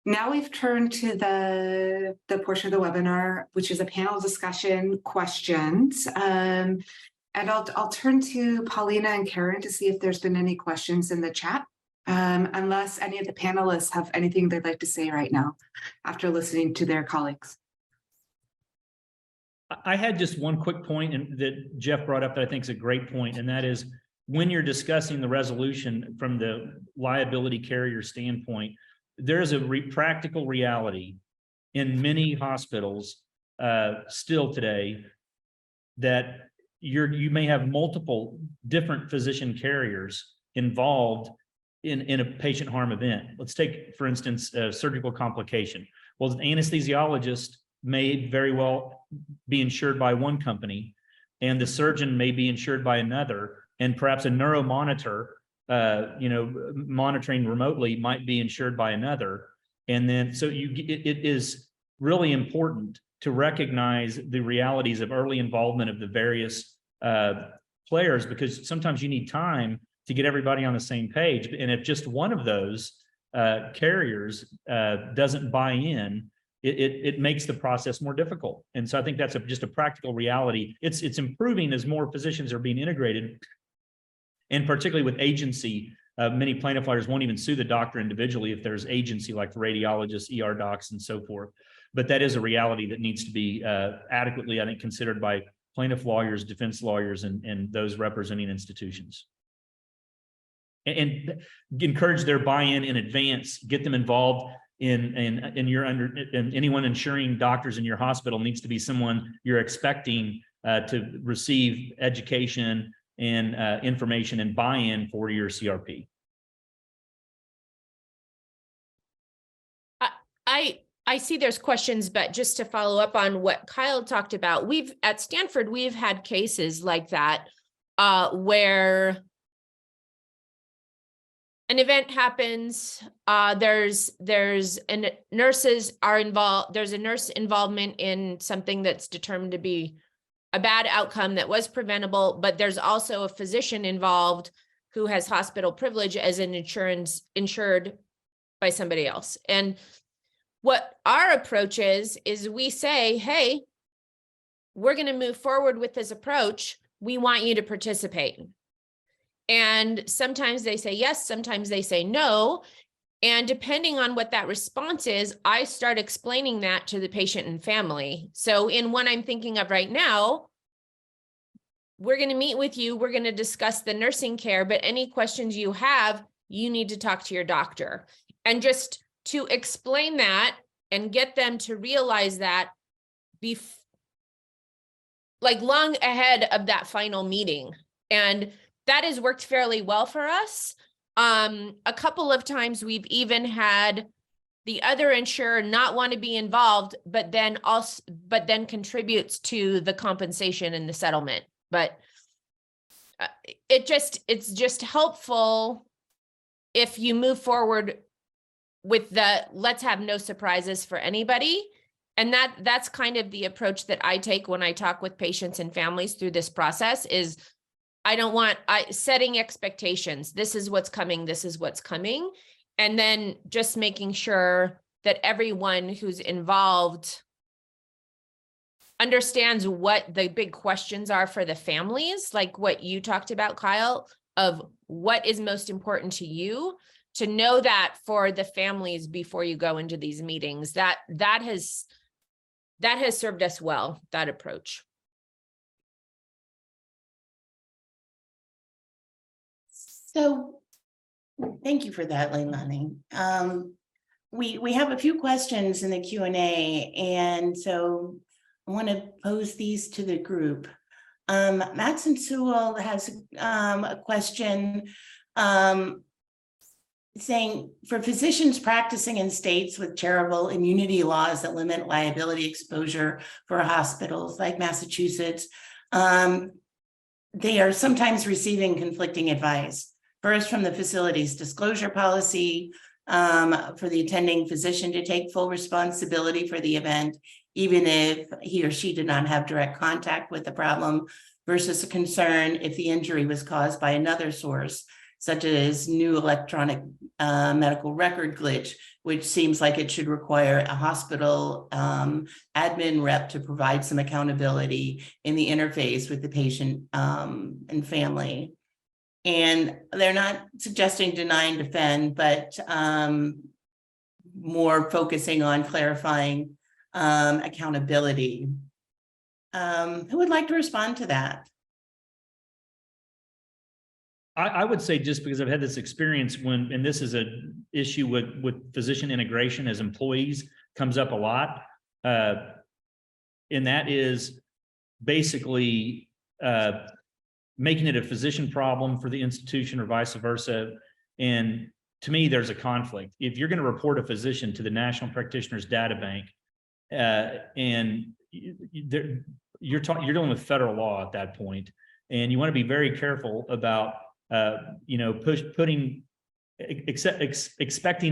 now we've turned to the portion of the webinar, which is a panel discussion questions. And I'll turn to Paulina and Karen to see if there's been any questions in the chat. Unless any of the panelists have anything they'd like to say right now after listening to their colleagues. I had just one quick point that Jeff brought up that I think is a great point, and that is when you're discussing the resolution from the liability carrier standpoint, there is a practical reality in many hospitals still today that you may have multiple different physician carriers involved in a patient harm event. Let's take, for instance, a surgical complication. Well, an anesthesiologist may very well be insured by one company, and the surgeon may be insured by another, and perhaps a neuromonitor, monitoring remotely might be insured by another. And then, so it is really important to recognize the realities of early involvement of the various players, because sometimes you need time to get everybody on the same page. And if just one of those carriers doesn't buy in, it makes the process more difficult. And so I think that's just a practical reality. It's improving as more physicians are being integrated. And particularly with agency, many plaintiff lawyers won't even sue the doctor individually if there's agency like the radiologists, ER docs, and so forth. But that is a reality that needs to be adequately, I think, considered by plaintiff lawyers, defense lawyers, and those representing institutions. and encourage their buy-in in advance, get them involved in anyone insuring doctors in your hospital needs to be someone you're expecting to receive education and information and buy-in for your CRP. I see there's questions, but just to follow up on what Kyle talked about, at Stanford, we've had cases like that where an event happens, nurses are involved, there's a nurse involvement in something that's determined to be a bad outcome that was preventable, but there's also a physician involved who has hospital privilege as an insured by somebody else. And what our approach is we say, hey, we're going to move forward with this approach. We want you to participate. And sometimes they say yes, sometimes they say no. And depending on what that response is, I start explaining that to the patient and family. So in one I'm thinking of right now, we're going to meet with you. We're going to discuss the nursing care, but any questions you have, you need to talk to your doctor. And just to explain that and get them to realize that like long ahead of that final meeting. And that has worked fairly well for us. A couple of times we've even had the other insurer not want to be involved, but then contributes to the compensation and the settlement. But it's just helpful if you move forward with let's have no surprises for anybody. And that's kind of the approach that I take when I talk with patients and families through this process is setting expectations. This is what's coming. This is what's coming. And then just making sure that everyone who's involved understands what the big questions are for the families, like what you talked about, Kyle, of what is most important to you, to know that for the families before you go into these meetings. That has served us well, that approach. So thank you for that, Leilani. We have a few questions in the Q&A, and so I want to pose these to the group. Max and Sewell has a question saying, for physicians practicing in states with charitable immunity laws that limit liability exposure for hospitals like Massachusetts, they are sometimes receiving conflicting advice. First, from the facility's disclosure policy for the attending physician to take full responsibility for the event, even if he or she did not have direct contact with the problem, versus a concern if the injury was caused by another source, such as new electronic medical record glitch, which seems like it should require a hospital admin rep to provide some accountability in the interface with the patient and family. And they're not suggesting deny and defend, but more focusing on clarifying accountability. Who would like to respond to that? I would say, just because I've had this experience and this is an issue with physician integration as employees comes up a lot. And that is basically making it a physician problem for the institution or vice versa. And to me, there's a conflict. If you're going to report a physician to the National Practitioners Data Bank, and you're dealing with federal law at that point, and you want to be very careful about expecting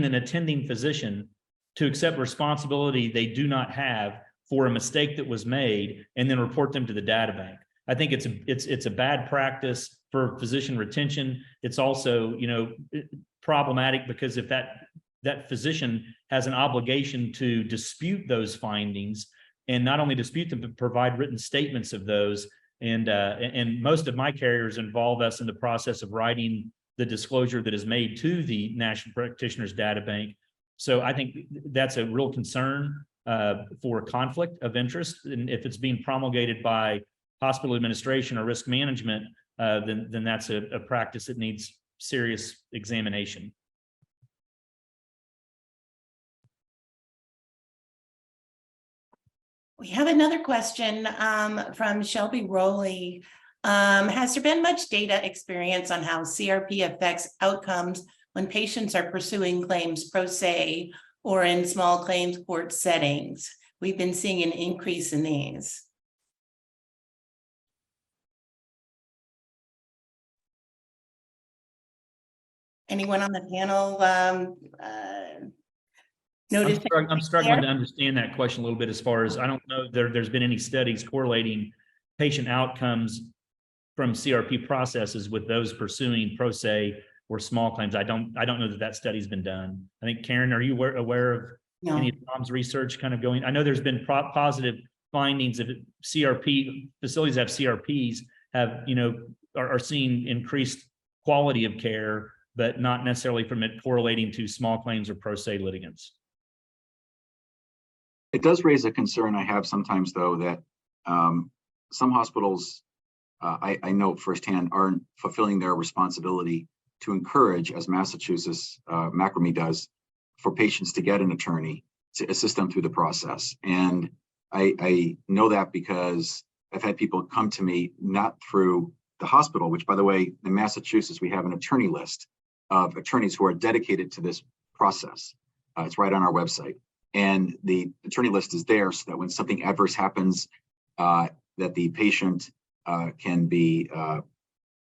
an attending physician to accept responsibility they do not have for a mistake that was made and then report them to the data bank. I think it's a bad practice for physician retention. It's also, problematic because if that physician has an obligation to dispute those findings, and not only dispute them, but provide written statements of those. And most of my carriers involve us in the process of writing the disclosure that is made to the National Practitioners Data Bank. So I think that's a real concern for conflict of interest. And if it's being promulgated by hospital administration or risk management, then that's a practice that needs serious examination. We have another question from Shelby Rowley. Has there been much data experience on how CRP affects outcomes when patients are pursuing claims pro se or in small claims court settings? We've been seeing an increase in these. Anyone on the panel notice? I'm struggling to understand that question a little bit, as far as, I don't know there's been any studies correlating patient outcomes from CRP processes with those pursuing pro se or small claims. I don't know that study's been done. I think, Karen, are you aware of any of Tom's research kind of going? I know there's been positive findings of CRP facilities have CRPs have, are seeing increased quality of care, but not necessarily from it correlating to small claims or pro se litigants. It does raise a concern I have sometimes, though, that some hospitals, I know firsthand, aren't fulfilling their responsibility to encourage, as Massachusetts MacRME does, for patients to get an attorney to assist them through the process. And I know that because I've had people come to me, not through the hospital, which, by the way, in Massachusetts, we have an attorney list of attorneys who are dedicated to this process. It's right on our website. And the attorney list is there so that when something adverse happens, that the patient can be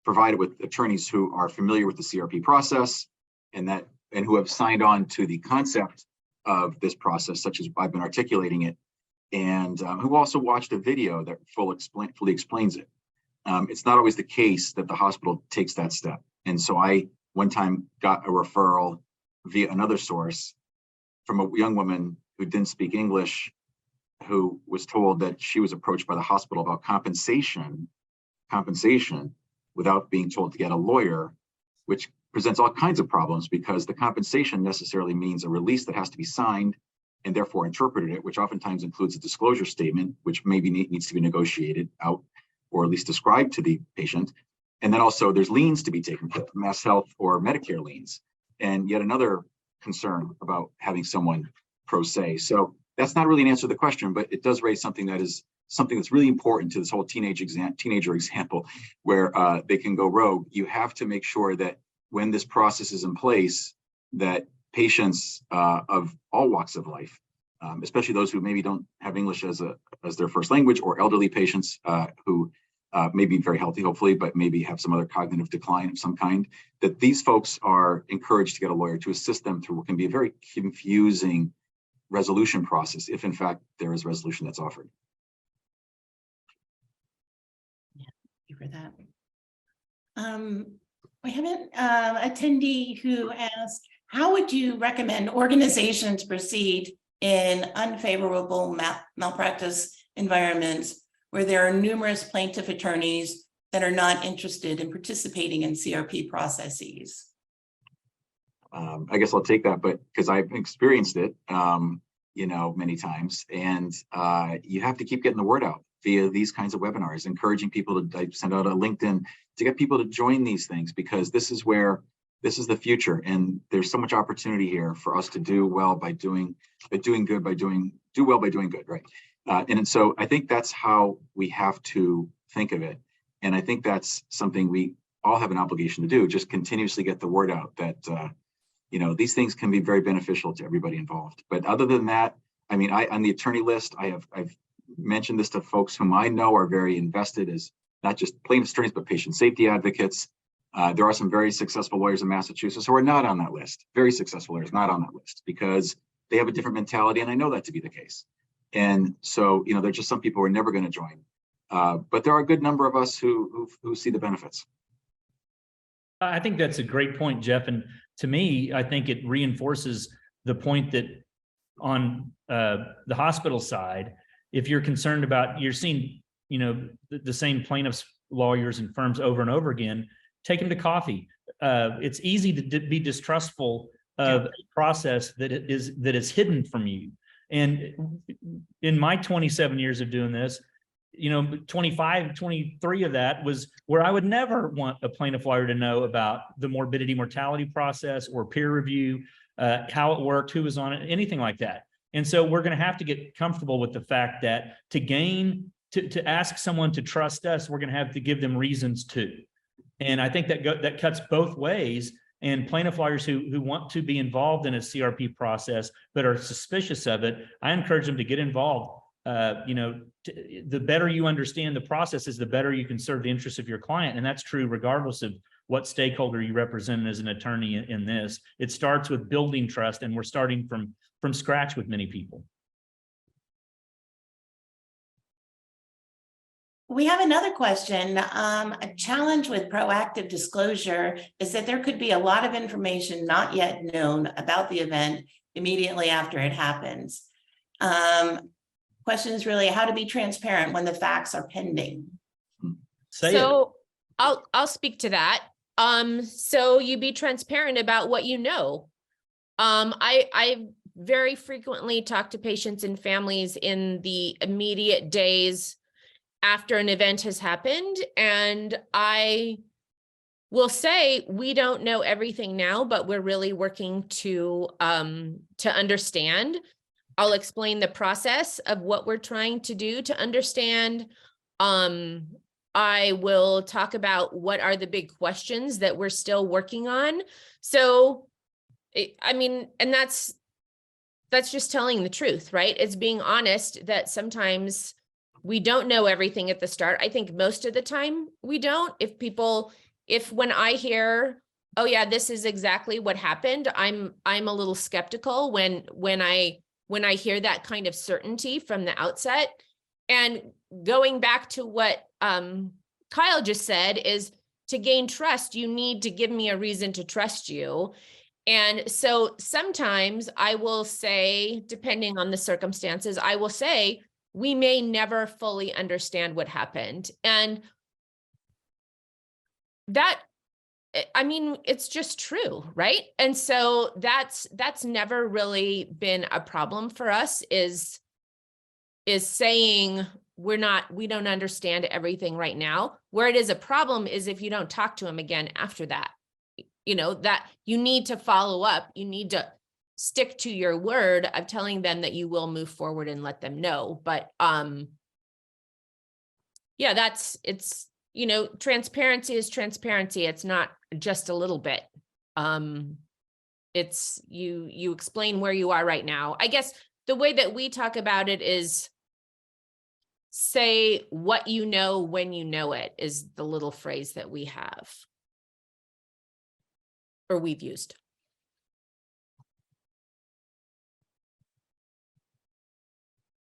provided with attorneys who are familiar with the CRP process and who have signed on to the concept of this process, such as I've been articulating it, and who also watched a video that fully explains it. It's not always the case that the hospital takes that step. And so I one time got a referral via another source from a young woman who didn't speak English, who was told that she was approached by the hospital about compensation without being told to get a lawyer, which presents all kinds of problems, because the compensation necessarily means a release that has to be signed and therefore interpreted it, which oftentimes includes a disclosure statement, which maybe needs to be negotiated out or at least described to the patient. And then also there's liens to be taken, Mass Health or Medicare liens, and yet another concern about having someone pro se. So that's not really an answer to the question, but it does raise something that's really important to this whole teenager example, where they can go rogue. You have to make sure that when this process is in place, that patients of all walks of life, especially those who maybe don't have English as their first language, or elderly patients who may be very healthy, hopefully, but maybe have some other cognitive decline of some kind, that these folks are encouraged to get a lawyer to assist them through what can be a very confusing resolution process, if in fact there is resolution that's offered. Yeah, thank you for that. We have an attendee who asked, how would you recommend organizations proceed in unfavorable malpractice environments where there are numerous plaintiff attorneys that are not interested in participating in CRP processes? I guess I'll take that, but because I've experienced it, many times, and you have to keep getting the word out via these kinds of webinars, encouraging people to send out a LinkedIn to get people to join these things, because this is the future, and there's so much opportunity here for us to do well by doing good, right? And so I think that's how we have to think of it. And I think that's something we all have an obligation to do, just continuously get the word out that, these things can be very beneficial to everybody involved. But other than that, I mean, on the attorney list, I've mentioned this to folks whom I know are very invested as not just plaintiffs' attorneys, but patient safety advocates. There are some very successful lawyers in Massachusetts who are not on that list, very successful lawyers not on that list, because they have a different mentality, and I know that to be the case. And so, there's just some people who are never going to join. But there are a good number of us who see the benefits. I think that's a great point, Jeff. And to me, I think it reinforces the point that on the hospital side, if you're concerned about, you're seeing, the same plaintiffs, lawyers, and firms over and over again, take them to coffee. It's easy to be distrustful of a process that is hidden from you. And in my 27 years of doing this, 25, 23 of that was where I would never want a plaintiff lawyer to know about the morbidity mortality process or peer review, how it worked, who was on it, anything like that. And so we're going to have to get comfortable with the fact that to ask someone to trust us, we're going to have to give them reasons to. And I think that cuts both ways. And plaintiff lawyers who want to be involved in a CRP process but are suspicious of it, I encourage them to get involved. The better you understand the processes, the better you can serve the interests of your client. And that's true regardless of what stakeholder you represent as an attorney in this. It starts with building trust, and we're starting from scratch with many people. We have another question. A challenge with proactive disclosure is that there could be a lot of information not yet known about the event immediately after it happens. Question is really how to be transparent when the facts are pending. So I'll speak to that. So you be transparent about what you know. I very frequently talk to patients and families in the immediate days after an event has happened, and I will say we don't know everything now, but we're really working to understand. I'll explain the process of what we're trying to do to understand. I will talk about what are the big questions that we're still working on. So, I mean, and that's just telling the truth, right? It's being honest that sometimes we don't know everything at the start. I think most of the time we don't. If when I hear, oh yeah, this is exactly what happened, I'm a little skeptical when I hear that kind of certainty from the outset. And going back to what Kyle just said is, to gain trust, you need to give me a reason to trust you. And so sometimes I will say, depending on the circumstances, I will say, we may never fully understand what happened. And that, I mean, it's just true, right? And so that's never really been a problem for us, is saying we don't understand everything right now. Where it is a problem is if you don't talk to them again after that, that you need to follow up. You need to stick to your word of telling them that you will move forward and let them know. But yeah, it's transparency is transparency. It's not just a little bit. It's you explain where you are right now. I guess the way that we talk about it is, say what you know when you know it, is the little phrase that we have, or we've used.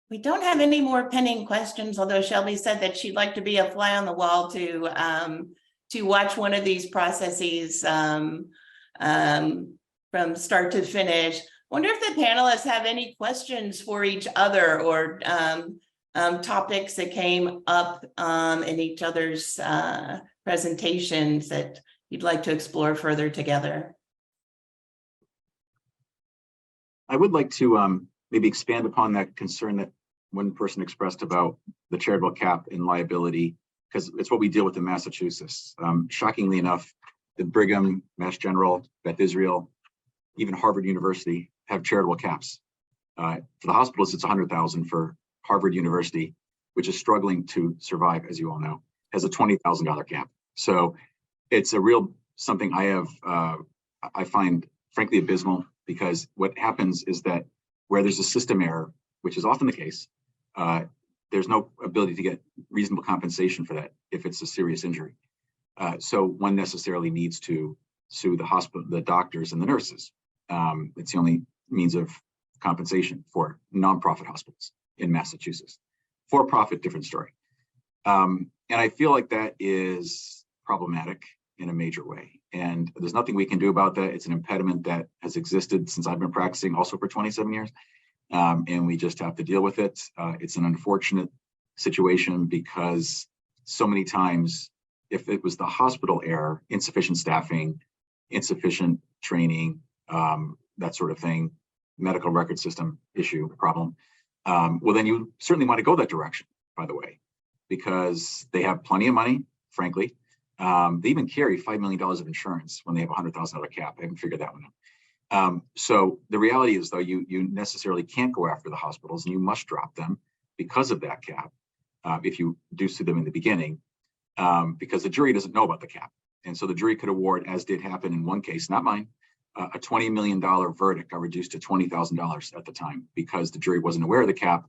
We don't have any more pending questions, although Shelby said that she'd like to be a fly on the wall to watch one of these processes from start to finish. Wonder if the panelists have any questions for each other, or topics that came up in each other's presentations that you'd like to explore further together. I would like to maybe expand upon that concern that one person expressed about the charitable cap and liability, because it's what we deal with in Massachusetts. Shockingly enough, the Brigham, Mass General, Beth Israel, even Harvard University have charitable caps. For the hospitals, it's $100,000. For Harvard University, which is struggling to survive, as you all know, has a $20,000 cap. So it's a real something I find frankly abysmal, because what happens is that where there's a system error, which is often the case, there's no ability to get reasonable compensation for that if it's a serious injury. So one necessarily needs to sue the hospital, the doctors and the nurses. It's the only means of compensation for nonprofit hospitals in Massachusetts. For-profit, different story. And I feel like that is problematic in a major way. And there's nothing we can do about that. It's an impediment that has existed since I've been practicing, also for 27 years. And we just have to deal with it. It's an unfortunate situation, because so many times, if it was the hospital error, insufficient staffing, insufficient training, that sort of thing, medical record system issue, problem, well, then you certainly want to go that direction, by the way, because they have plenty of money, frankly. They even carry $5 million of insurance when they have a $100,000 cap. I haven't figured that one out. So the reality is, though, you necessarily can't go after the hospitals, and you must drop them because of that cap if you do sue them in the beginning, because the jury doesn't know about the cap. And so the jury could award, as did happen in one case, not mine, a $20 million verdict got reduced to $20,000 at the time because the jury wasn't aware of the cap.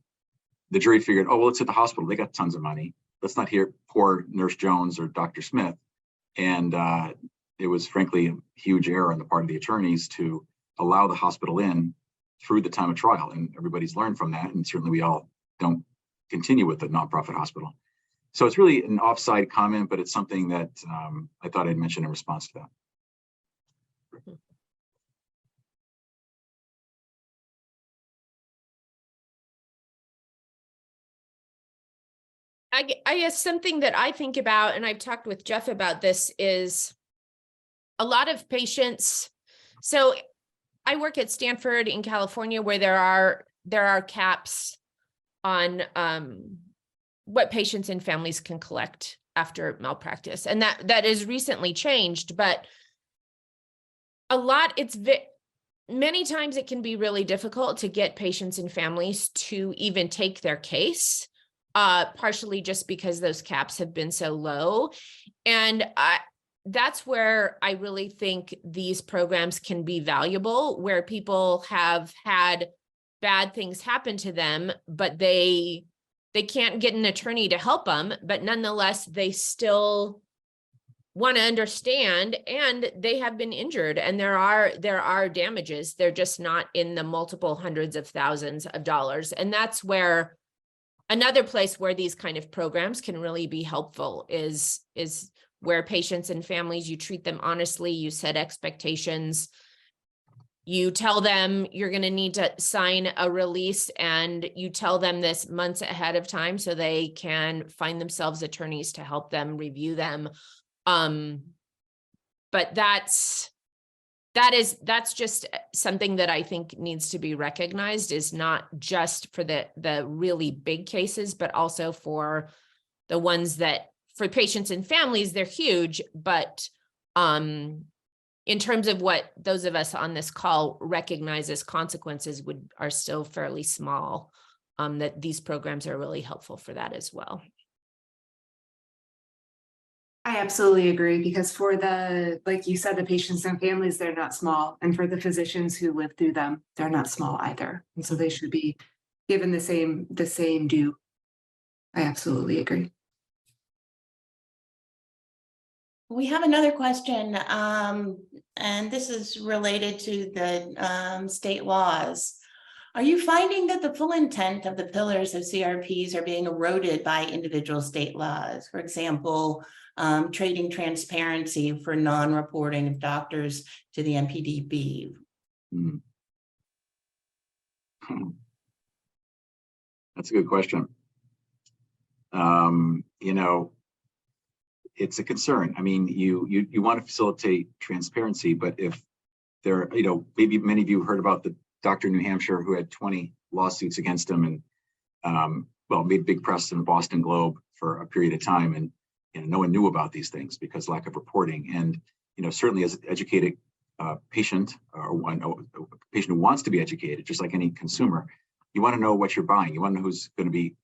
The jury figured, oh, well, it's at the hospital. They got tons of money. Let's not hear poor Nurse Jones or Dr. Smith. And it was, frankly, a huge error on the part of the attorneys to allow the hospital in through the time of trial. And everybody's learned from that. And certainly we all don't continue with the nonprofit hospital. So it's really an offside comment, but it's something that I thought I'd mention in response to that. I guess something that I think about, and I've talked with Jeff about this, is a lot of patients. So I work at Stanford in California, where there are caps on what patients and families can collect after malpractice, and that is recently changed. But many times it can be really difficult to get patients and families to even take their case. Partially just because those caps have been so low. And that's where I really think these programs can be valuable, where people have had bad things happen to them, but they can't get an attorney to help them, but nonetheless, they still want to understand, and they have been injured, and there are damages. They're just not in the multiple hundreds of thousands of dollars. And that's where another place where these kind of programs can really be helpful is where patients and families, you treat them honestly, you set expectations, you tell them you're going to need to sign a release, and you tell them this months ahead of time so they can find themselves attorneys to help them review them. But that's just something that I think needs to be recognized, is not just for the really big cases, but also for the ones that, for patients and families, they're huge. But in terms of what those of us on this call recognize as consequences are still fairly small, that these programs are really helpful for that as well. I absolutely agree, because for like you said, the patients and families, they're not small. And for the physicians who live through them, they're not small either. And so they should be given the same due. I absolutely agree. We have another question, and this is related to the state laws. Are you finding that the full intent of the pillars of CRPs are being eroded by individual state laws? For example, trading transparency for non-reporting of doctors to the NPDB. That's a good question. It's a concern. I mean, you want to facilitate transparency, but if there, maybe many of you heard about the doctor in New Hampshire who had 20 lawsuits against him, and made big press in the Boston Globe for a period of time, and no one knew about these things because lack of reporting. And certainly as an educated patient, or a patient who wants to be educated, just like any consumer, you want to know what you're buying. You want to know who's going to be,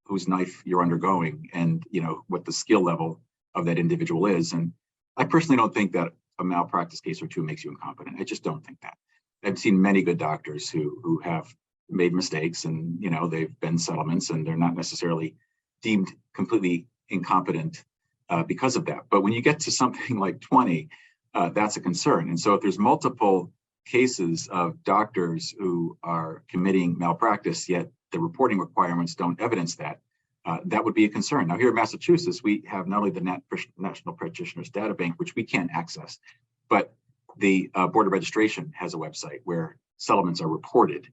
whose knife you're undergoing, and what the skill level of that individual is. And I personally don't think that a malpractice case or two makes you incompetent. I just don't think that. I've seen many good doctors who have made mistakes, and they've been settlements, and they're not necessarily deemed completely incompetent because of that. But when you get to something like 20, that's a concern. And so if there's multiple cases of doctors who are committing malpractice, yet the reporting requirements don't evidence that, that would be a concern. Now, here in Massachusetts, we have not only the National Practitioners Data Bank, which we can't access, but the Board of Registration has a website where settlements are reported.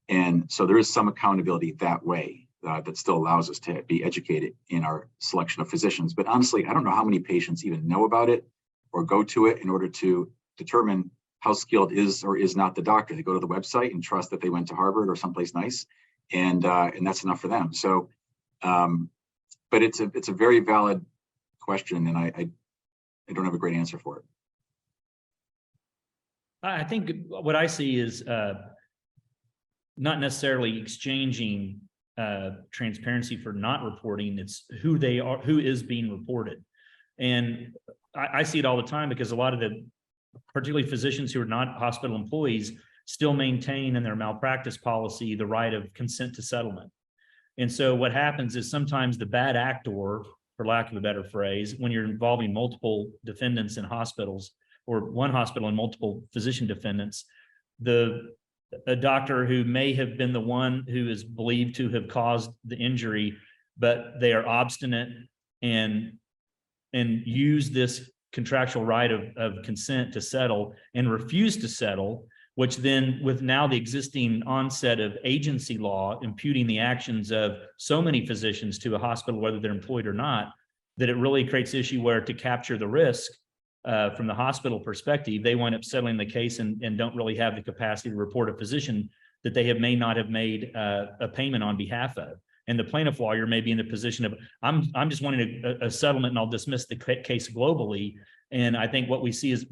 And so there is some accountability that way that still allows us to be educated in our selection of physicians. But honestly, I don't know how many patients even know about it or go to it in order to determine how skilled is or is not the doctor. They go to the website and trust that they went to Harvard or someplace nice, and that's enough for them. So but it's a very valid question, and I don't have a great answer for it. I think what I see is not necessarily exchanging transparency for not reporting. It's who they are, who is being reported. And I see it all the time because a lot of the, particularly physicians who are not hospital employees, still maintain in their malpractice policy the right of consent to settlement. And so what happens is sometimes the bad actor, for lack of a better phrase, when you're involving multiple defendants in hospitals or one hospital and multiple physician defendants, a doctor who may have been the one who is believed to have caused the injury, but they are obstinate and use this contractual right of consent to settle and refuse to settle, which then with now the existing onset of agency law imputing the actions of so many physicians to a hospital, whether they're employed or not, that it really creates issue where to capture the risk from the hospital perspective, they wind up settling the case and don't really have the capacity to report a physician that they may not have made a payment on behalf of. And the plaintiff lawyer may be in the position of, I'm just wanting a settlement and I'll dismiss the case globally. And I think what we see is,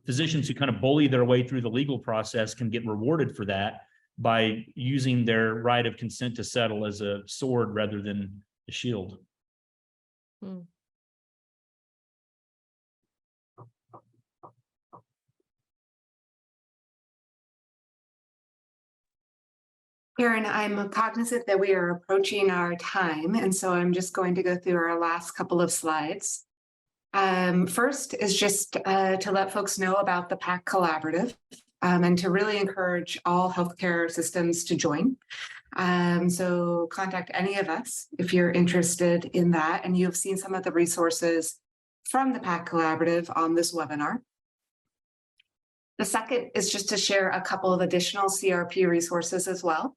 physicians who kind of bully their way through the legal process can get rewarded for that by using their right of consent to settle as a sword rather than a shield. Karen, I'm cognizant that we are approaching our time, and so I'm just going to go through our last couple of slides. First is just to let folks know about the PAC Collaborative and to really encourage all healthcare systems to join. So contact any of us if you're interested in that, and you've seen some of the resources from the PAC Collaborative on this webinar. The second is just to share a couple of additional CRP resources as well,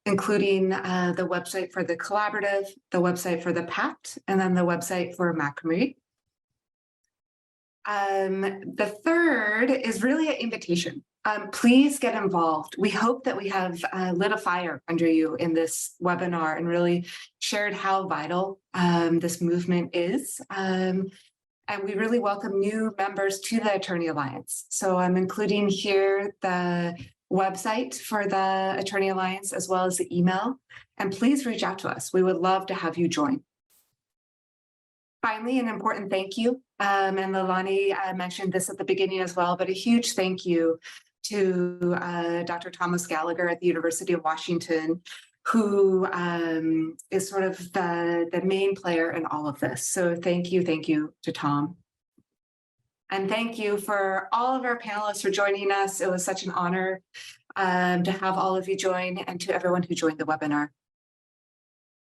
including the website for the collaborative, the website for the PACT, and then the website for MACRME. The third is really an invitation. Please get involved. We hope that we have lit a fire under you in this webinar and really shared how vital this movement is. And we really welcome new members to the Attorney Alliance. So I'm including here the website for the Attorney Alliance as well as the email. And please reach out to us. We would love to have you join. Finally, an important thank you. And Leilani mentioned this at the beginning as well, but a huge thank you to Dr. Thomas Gallagher at the University of Washington, who is sort of the main player in all of this. So thank you to Tom. And thank you for all of our panelists for joining us. It was such an honor to have all of you join, and to everyone who joined the webinar.